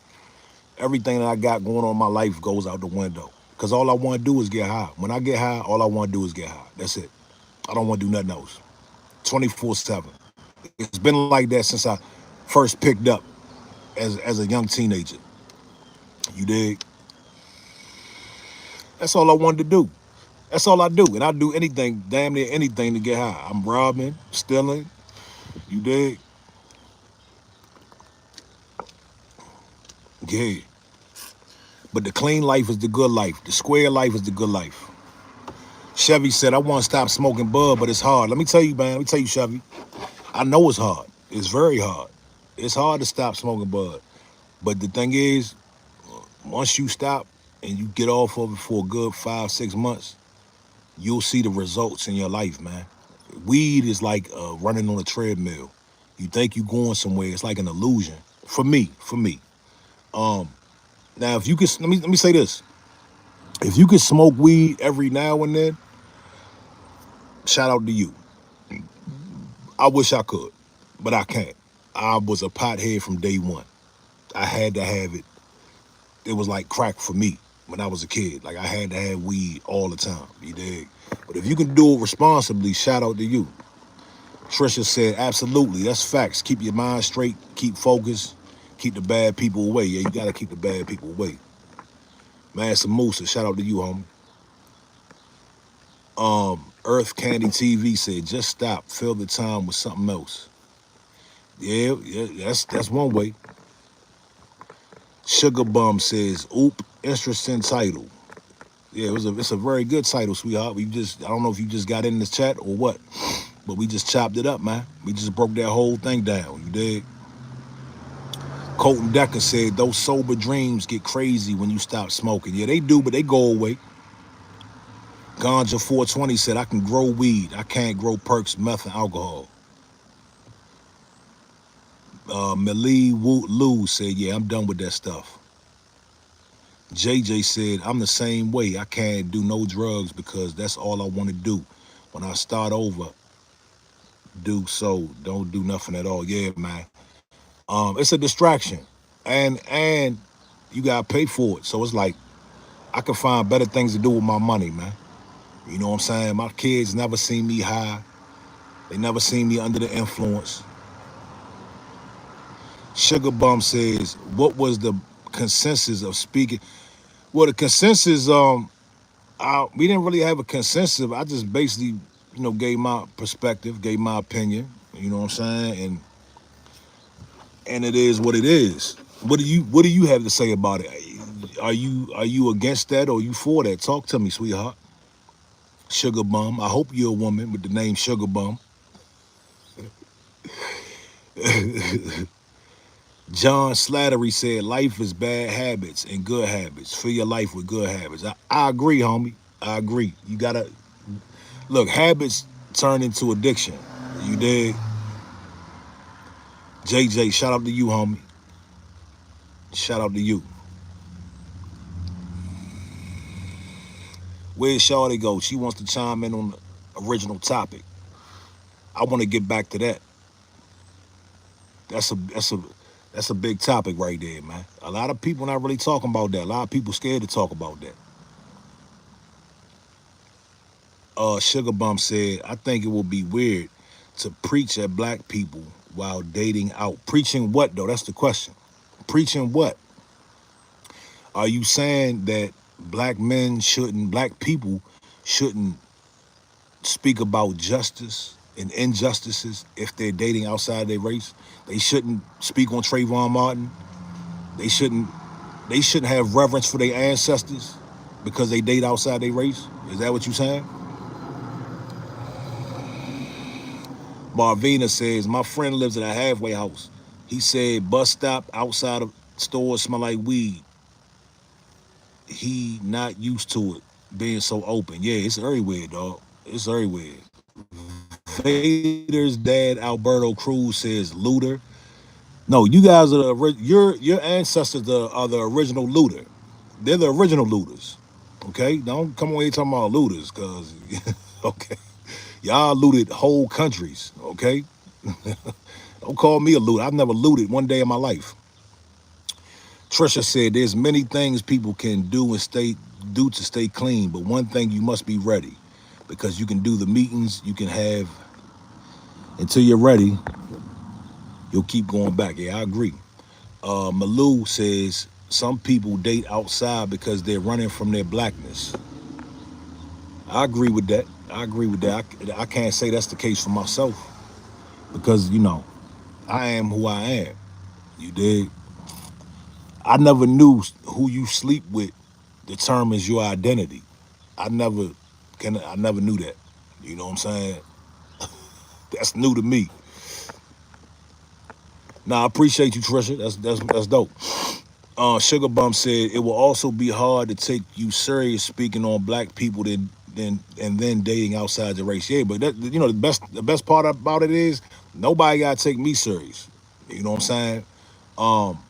everything that I got going on in my life goes out the window. Cause all I want to do is get high. When I get high, all I want to do is get high. That's it. I don't want to do nothing else. 24/7. It's been like that since I first picked up as a young teenager. You dig? That's all I wanted to do. That's all I do. And I do anything, damn near anything to get high. I'm robbing, stealing, you dig? Yeah. But the clean life is the good life. The square life is the good life. Chevy said, I want to stop smoking bud, but it's hard. Let me tell you, man. Let me tell you, Chevy. I know it's hard. It's very hard. It's hard to stop smoking bud. But the thing is, once you stop and you get off of it for a good 5, 6 months, you'll see the results in your life, man. Weed is like running on a treadmill. You think you're going somewhere. It's like an illusion. For me. Um, Now, if you could, let me say this. If you could smoke weed every now and then, shout out to you. I wish I could, but I can't. I was a pothead from day one. I had to have it. It was like crack for me when I was a kid. Like I had to have weed all the time. You dig? But if you can do it responsibly, shout out to you. Trisha said, absolutely. That's facts. Keep your mind straight. Keep focused. Keep the bad people away. Yeah, you got to keep the bad people away. Mansa Musa, shout out to you, homie. Earth Candy TV said, just stop, fill the time with something else. Yeah, yeah, that's one way. Sugar Bum says, oop, interesting title. Yeah, it's a very good title, sweetheart. We just I don't know if you just got in the chat or what, but we just chopped it up, man. We just broke that whole thing down. You dig? Colton Decker said those sober dreams get crazy when you stop smoking. Yeah, they do, but they go away. Ganja 420 said I can grow weed. I can't grow perks, meth, and alcohol. Malie Wu Lu said, yeah, I'm done with that stuff. JJ said, I'm the same way. I can't do no drugs because that's all I want to do. When I start over, do so. Don't do nothing at all. Yeah, man. It's a distraction. And you gotta pay for it. So it's like I can find better things to do with my money, man. You know what I'm saying? My kids never seen me high. They never seen me under the influence. Sugar Bum says, what was the consensus of speaking? Well, the consensus, we didn't really have a consensus. I just basically, gave my perspective, gave my opinion. You know what I'm saying? And it is what it is. What do you have to say about it? Are you against that or are you for that? Talk to me, sweetheart. Sugar Bum. I hope you're a woman with the name Sugar Bum. John Slattery said, life is bad habits and good habits. Fill your life with good habits. I agree, homie. I agree. You gotta look, habits turn into addiction. You dig? JJ, shout out to you, homie. Shout out to you. Where's Shawty go? She wants to chime in on the original topic. I want to get back to that. That's a big topic right there, man. A lot of people not really talking about that. A lot of people scared to talk about that. Sugar Bump said, I think it would be weird to preach at black people while dating out. Preaching what though? That's the question. Preaching what? Are you saying that black people shouldn't speak about justice and injustices if they're dating outside their race? They shouldn't speak on Trayvon Martin. They shouldn't they shouldn't have reverence for their ancestors because they date outside their race? Is that what you're saying? Marvina says, my friend lives at a halfway house. He said bus stop outside of stores smell like weed. He not used to it being so open. Yeah, it's everywhere, dog. It's everywhere. Vader's dad, Alberto Cruz, says looter. No, you guys are your ancestors are the original looter. They're the original looters. Okay? Don't come on here talking about looters, cause okay. Y'all looted whole countries, okay? Don't call me a looter. I've never looted one day in my life. Trisha said there's many things people can do to stay clean, but one thing you must be ready. Because you can do the meetings, you can have until you're ready, you'll keep going back. Yeah, I agree. Malou says some people date outside because they're running from their blackness. I agree with that. I agree with that. I can't say that's the case for myself because, I am who I am. You dig? I never knew who you sleep with determines your identity. I never I never knew that. You know what I'm saying? That's new to me. Nah, I appreciate you, Trisha. That's dope. Sugar Bump said it will also be hard to take you serious speaking on black people then dating outside the race. Yeah, but the best part about it is nobody gotta take me serious. You know what I'm saying? Um,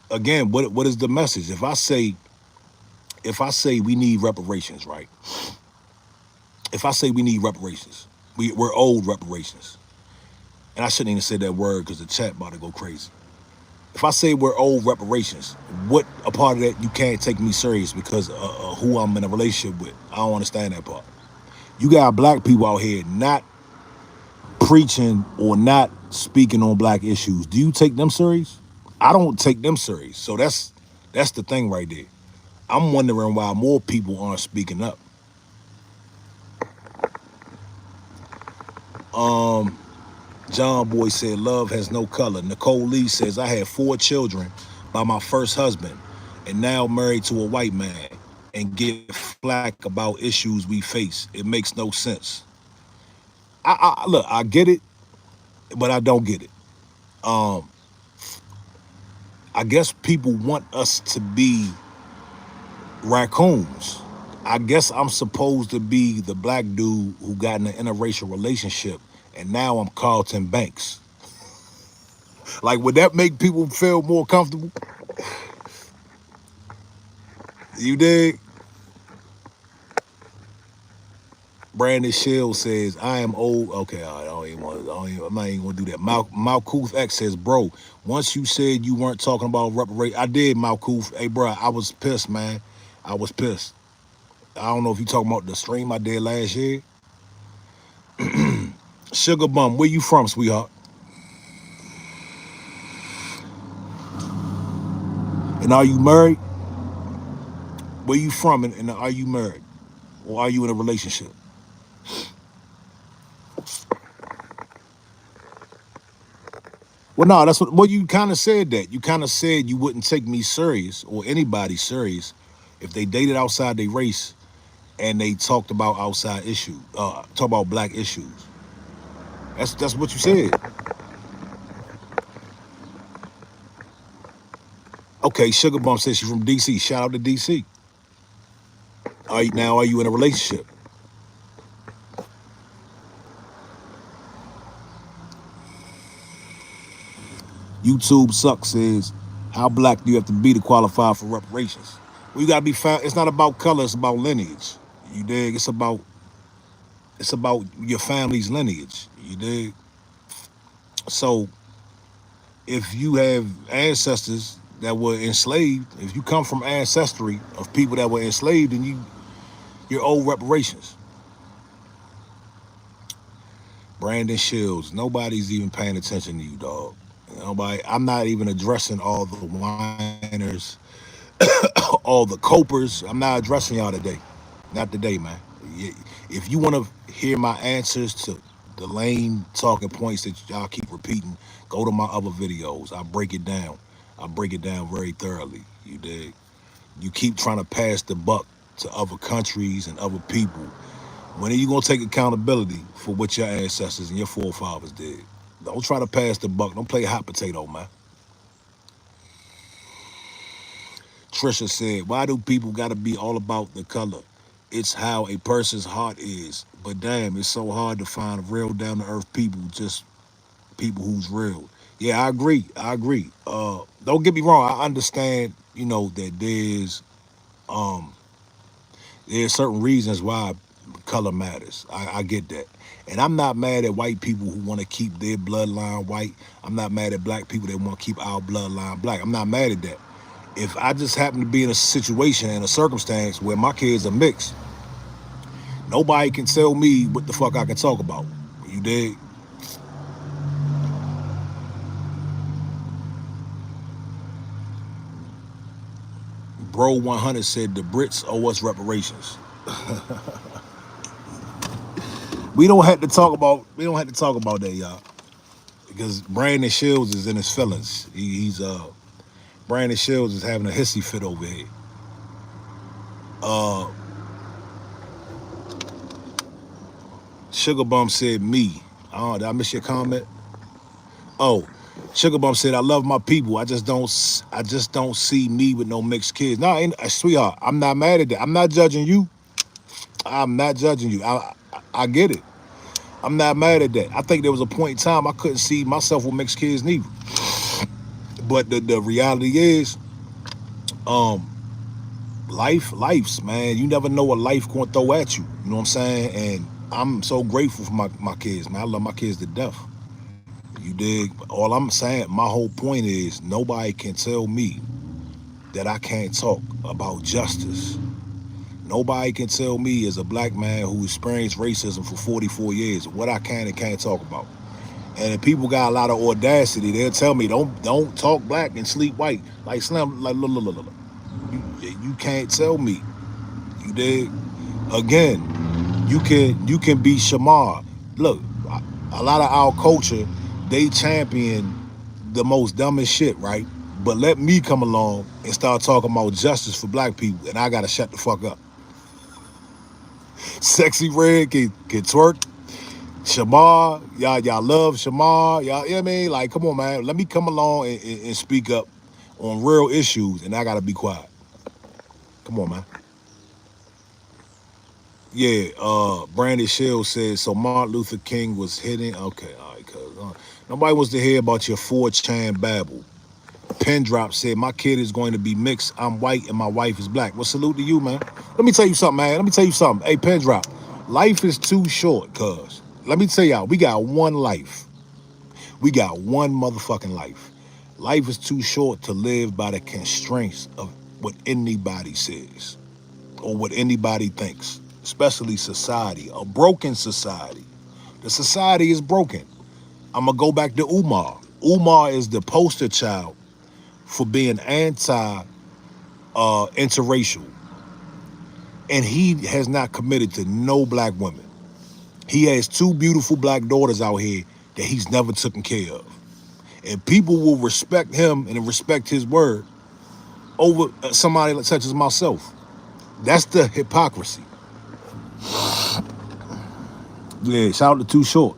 again, what is the message? If I say we need reparations, right? If I say we need reparations, we're owed reparations. And I shouldn't even say that word because the chat about to go crazy. If I say we're owed reparations, what a part of that you can't take me serious because who I'm in a relationship with? I don't understand that part. You got black people out here not preaching or not speaking on black issues. Do you take them serious? I don't take them serious. So that's the thing right there. I'm wondering why more people aren't speaking up. Um, John Boy said, love has no color. Nicole Lee says, I had 4 children by my first husband and now married to a white man and get flack about issues we face. It makes no sense. Look, I get it, but I don't get it. Um, I guess people want us to be raccoons. I guess I'm supposed to be the black dude who got in an interracial relationship and now I'm Carlton Banks. Like, would that make people feel more comfortable? You dig? Brandon Shield says, I am old. Okay, all right, I'm not even gonna do that. Malkuth X says, bro, once you said you weren't talking about reparation, I did, Malkuth. Hey, bro, I was pissed, man. I was pissed. I don't know if you talking about the stream I did last year. Sugar Bum, where you from, sweetheart? And are you married? Where you from and are you married? Or are you in a relationship? Well, no, that's what. Well, you kind of said that. You kind of said you wouldn't take me serious or anybody serious if they dated outside their race and they talked about outside issues, talk about black issues. That's what you said. Okay, Sugar Bump says she's from DC. Shout out to DC. Are you in a relationship? YouTube Sucks says, how black do you have to be to qualify for reparations? Well, you gotta be found. It's not about color. It's about lineage. You dig? It's about your family's lineage. You dig? So if you have ancestors that were enslaved, if you come from ancestry of people that were enslaved, then you're owed reparations. Brandon Shields, nobody's even paying attention to you, dog. Nobody. I'm not even addressing all the whiners, all the copers. I'm not addressing y'all today. Not today, man. If you want to hear my answers to the lame talking points that y'all keep repeating, go to my other videos. I break it down. I break it down very thoroughly. You dig? You keep trying to pass the buck to other countries and other people. When are you gonna take accountability for what your ancestors and your forefathers did? Don't try to pass the buck. Don't play hot potato, man. Trisha said, why do people gotta be all about the color? It's how a person's heart is. But damn, it's so hard to find real down to earth people, just people who's real. Yeah, I agree. I agree. Don't get me wrong, I understand, that um there's certain reasons why color matters. I get that. And I'm not mad at white people who want to keep their bloodline white. I'm not mad at black people that want to keep our bloodline black. I'm not mad at that. If I just happen to be in a situation and a circumstance where my kids are mixed, nobody can tell me what the fuck I can talk about. You dig? Bro 100 said the Brits owe us reparations. We don't have to talk about that, y'all. Because Brandon Shields is in his feelings. Brandon Shields is having a hissy fit over here. Uh Sugar Bum said me. Oh, did I miss your comment? Oh, Sugar Bum said I love my people. I just don't see me with no mixed kids. No, sweetheart, I'm not mad at that. I'm not judging you. I'm not judging you. I get it. I'm not mad at that. I think there was a point in time I couldn't see myself with mixed kids neither. But the reality is, um, life's man. You never know what life gonna throw at you. You know what I'm saying? And I'm so grateful for my kids, man. I love my kids to death. You dig? All I'm saying, my whole point is nobody can tell me that I can't talk about justice. Nobody can tell me as a black man who experienced racism for 44 years what I can and can't talk about. And if people got a lot of audacity, they'll tell me don't talk black and sleep white. Like Slim, like look. You can't tell me. You dig? Again, you can be Shamar. Look, A lot of our culture, they champion the most dumbest shit, right? But let me come along and start talking about justice for black people, and I gotta shut the fuck up. Sexy Red can twerk. Shamar, y'all love Shamar. Y'all, you know what I mean? Like, come on, man. Let me come along and speak up on real issues, and I gotta be quiet. Come on, man. Yeah, Brandon Shields says, so Martin Luther King was hitting. Okay, all right, cuz. Nobody wants to hear about your 4chan babble. Pen Drop said, my kid is going to be mixed. I'm white and my wife is black. Well, salute to you, man. Let me tell you something, man. Let me tell you something. Hey, Pen Drop, life is too short, cuz. Let me tell y'all, we got one life. We got one motherfucking life. Life is too short to live by the constraints of what anybody says or what anybody thinks, especially society, a broken society. The society is broken. I'm going to go back to Umar. Umar is the poster child for being interracial. And he has not committed to no black women. He has two beautiful black daughters out here that he's never taken care of. And people will respect him and respect his word over somebody such as myself. That's the hypocrisy. Yeah, shout out to Too Short.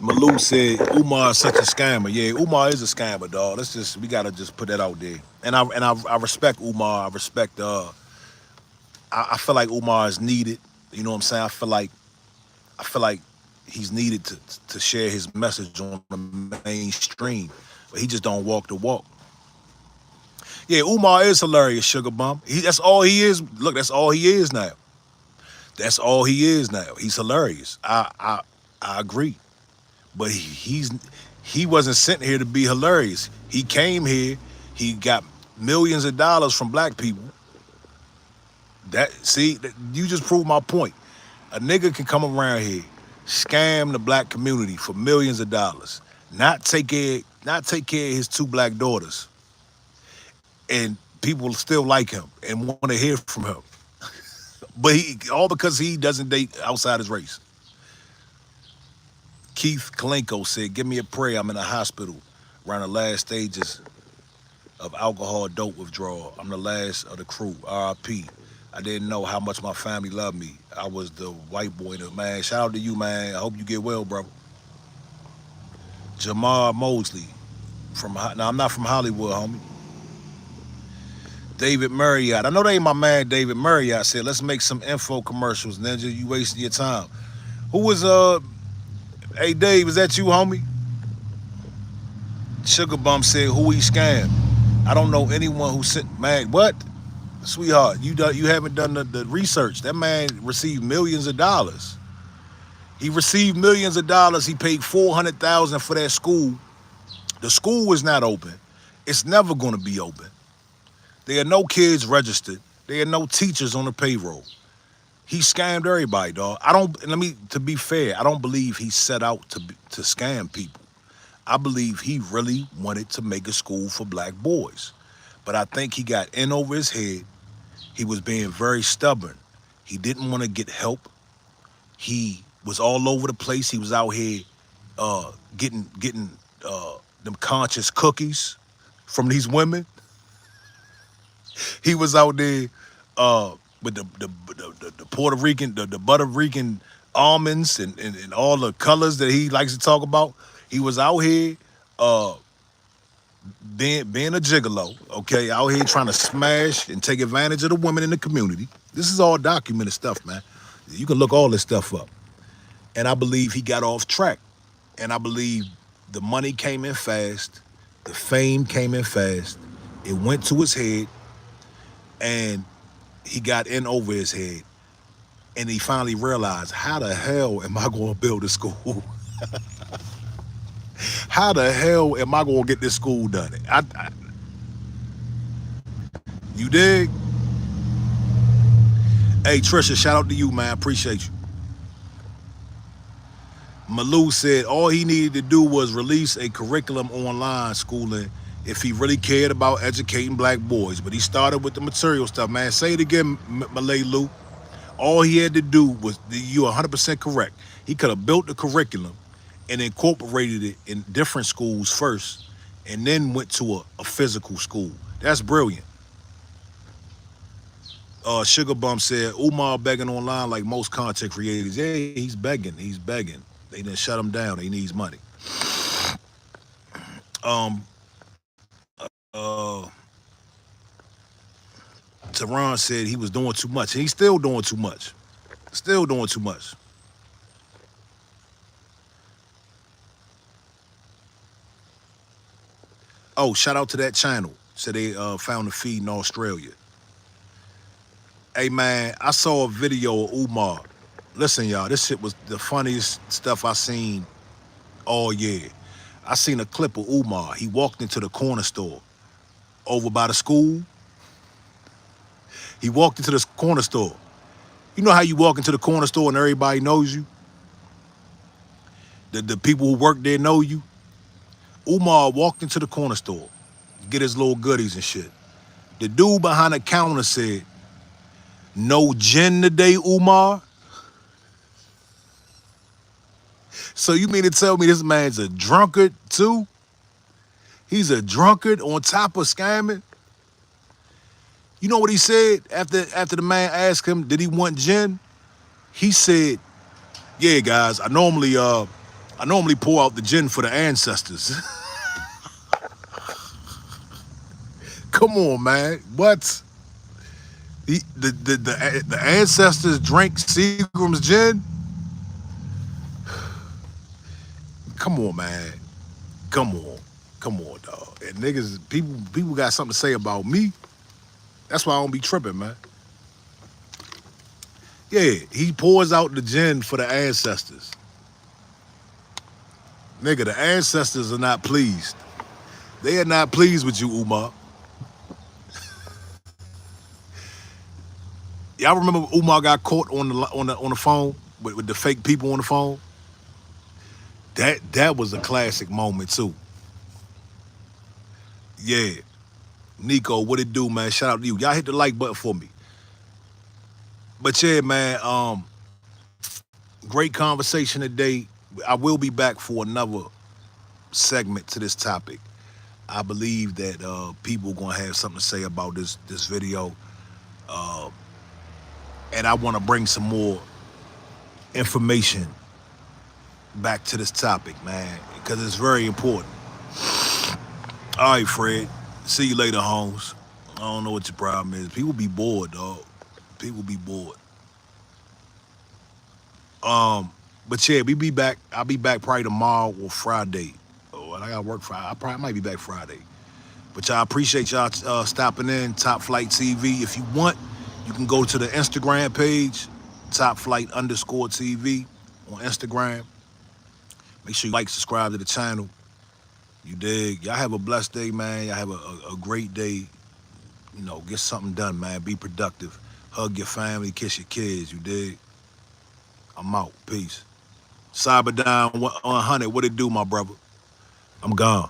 Malou said Umar is such a scammer. Yeah, Umar is a scammer, dog. We gotta just put that out there. And I respect Umar. I respect I feel like Umar is needed. You know what I'm saying? I feel like he's needed to share his message on the mainstream, but he just don't walk the walk. Yeah, Umar is hilarious, sugar bum. That's all he is. Look, that's all he is now. That's all he is now. He's hilarious. I agree. But he wasn't sent here to be hilarious. He came here, he got millions of dollars from black people. You just proved my point. A nigga can come around here, scam the black community for millions of dollars, not take care of his two black daughters, and people still like him and want to hear from him. But all because he doesn't date outside his race. Keith Kalenko said, give me a prayer. I'm in a hospital around the last stages of alcohol dope withdrawal. I'm the last of the crew. RIP. I didn't know how much my family loved me. I was the white boy. Man, shout out to you, man. I hope you get well, bro. Jamar Mosley. Now, I'm not from Hollywood, homie. David Marriott. I know they ain't my man, David Marriott. Said, let's make some info commercials. Ninja, you wasting your time. Who was, hey, Dave, is that you, homie? Sugar Bum said, who he scammed? I don't know anyone who sent, man, what? Sweetheart, you haven't done the research. That man received millions of dollars. He received millions of dollars. He paid $400,000 for that school. The school is not open. It's never going to be open. There are no kids registered. There are no teachers on the payroll. He scammed everybody, dog. To be fair, I don't believe he set out to scam people. I believe he really wanted to make a school for black boys. But I think he got in over his head. He was being very stubborn. He didn't want to get help. He was all over the place. He was out here getting them conscious cookies from these women. He was out there with the Puerto Rican, the Puerto Rican almonds and all the colors that he likes to talk about. He was out here being a gigolo, okay, out here trying to smash and take advantage of the women in the community. This is all documented stuff, man. You can look all this stuff up. And I believe he got off track. And I believe the money came in fast. The fame came in fast. It went to his head. And he got in over his head. And he finally realized, how the hell am I going to build a school? How the hell am I going to get this school done? You dig? Hey, Trisha, shout out to you, man. Appreciate you. Malou said all he needed to do was release a curriculum online schooling if he really cared about educating black boys. But he started with the material stuff, man. Say it again, Malay Lou. All he had to do was, you're 100% correct. He could have built the curriculum and incorporated it in different schools first, and then went to a physical school. That's brilliant. Sugar Bum said Umar begging online like most content creators. Yeah, he's begging. He's begging. They didn't shut him down. He needs money. Um, uh, Tehran said he was doing too much. And he's still doing too much. Still doing too much. Oh, shout out to that channel. Said they found the feed in Australia. Hey man, I saw a video of Umar. Listen, y'all, this shit was the funniest stuff I seen all year. I seen a clip of Umar. He walked into the corner store over by the school. He walked into this corner store. You know how you walk into the corner store and everybody knows you? The people who work there know you? Umar walked into the corner store, get his little goodies and shit. The dude behind the counter said, "No gin today, Umar?" So you mean to tell me this man's a drunkard too? He's a drunkard on top of scamming? You know what he said after the man asked him, did he want gin? He said, "Yeah, guys, I normally pour out the gin for the ancestors." Come on, man. What? The ancestors drank Seagram's gin? Come on, man. Come on. Come on, dog. And niggas, people got something to say about me. That's why I don't be tripping, man. Yeah, he pours out the gin for the ancestors. Nigga, the ancestors are not pleased. They are not pleased with you, Umar. Y'all remember Umar got caught on the phone with the fake people on the phone? That was a classic moment too. Yeah. Nico, what it do, man? Shout out to you. Y'all hit the like button for me. But yeah, man, great conversation today. I will be back for another segment to this topic. I believe that people gonna have something to say about this video, and I want to bring some more information back to this topic, man, because it's very important. All right, Fred. See you later, Holmes. I don't know what your problem is. People be bored, dog. People be bored. But yeah, we be back. I'll be back probably tomorrow or Friday. Oh, I gotta work Friday. I might be back Friday. But y'all, appreciate y'all stopping in. Top Flight TV. If you want, you can go to the Instagram page, Top Flight _TV on Instagram. Make sure you like, subscribe to the channel. You dig? Y'all have a blessed day, man. Y'all have a great day. You know, get something done, man. Be productive. Hug your family, kiss your kids. You dig? I'm out. Peace. Cyber down 100. What it do, my brother? I'm gone.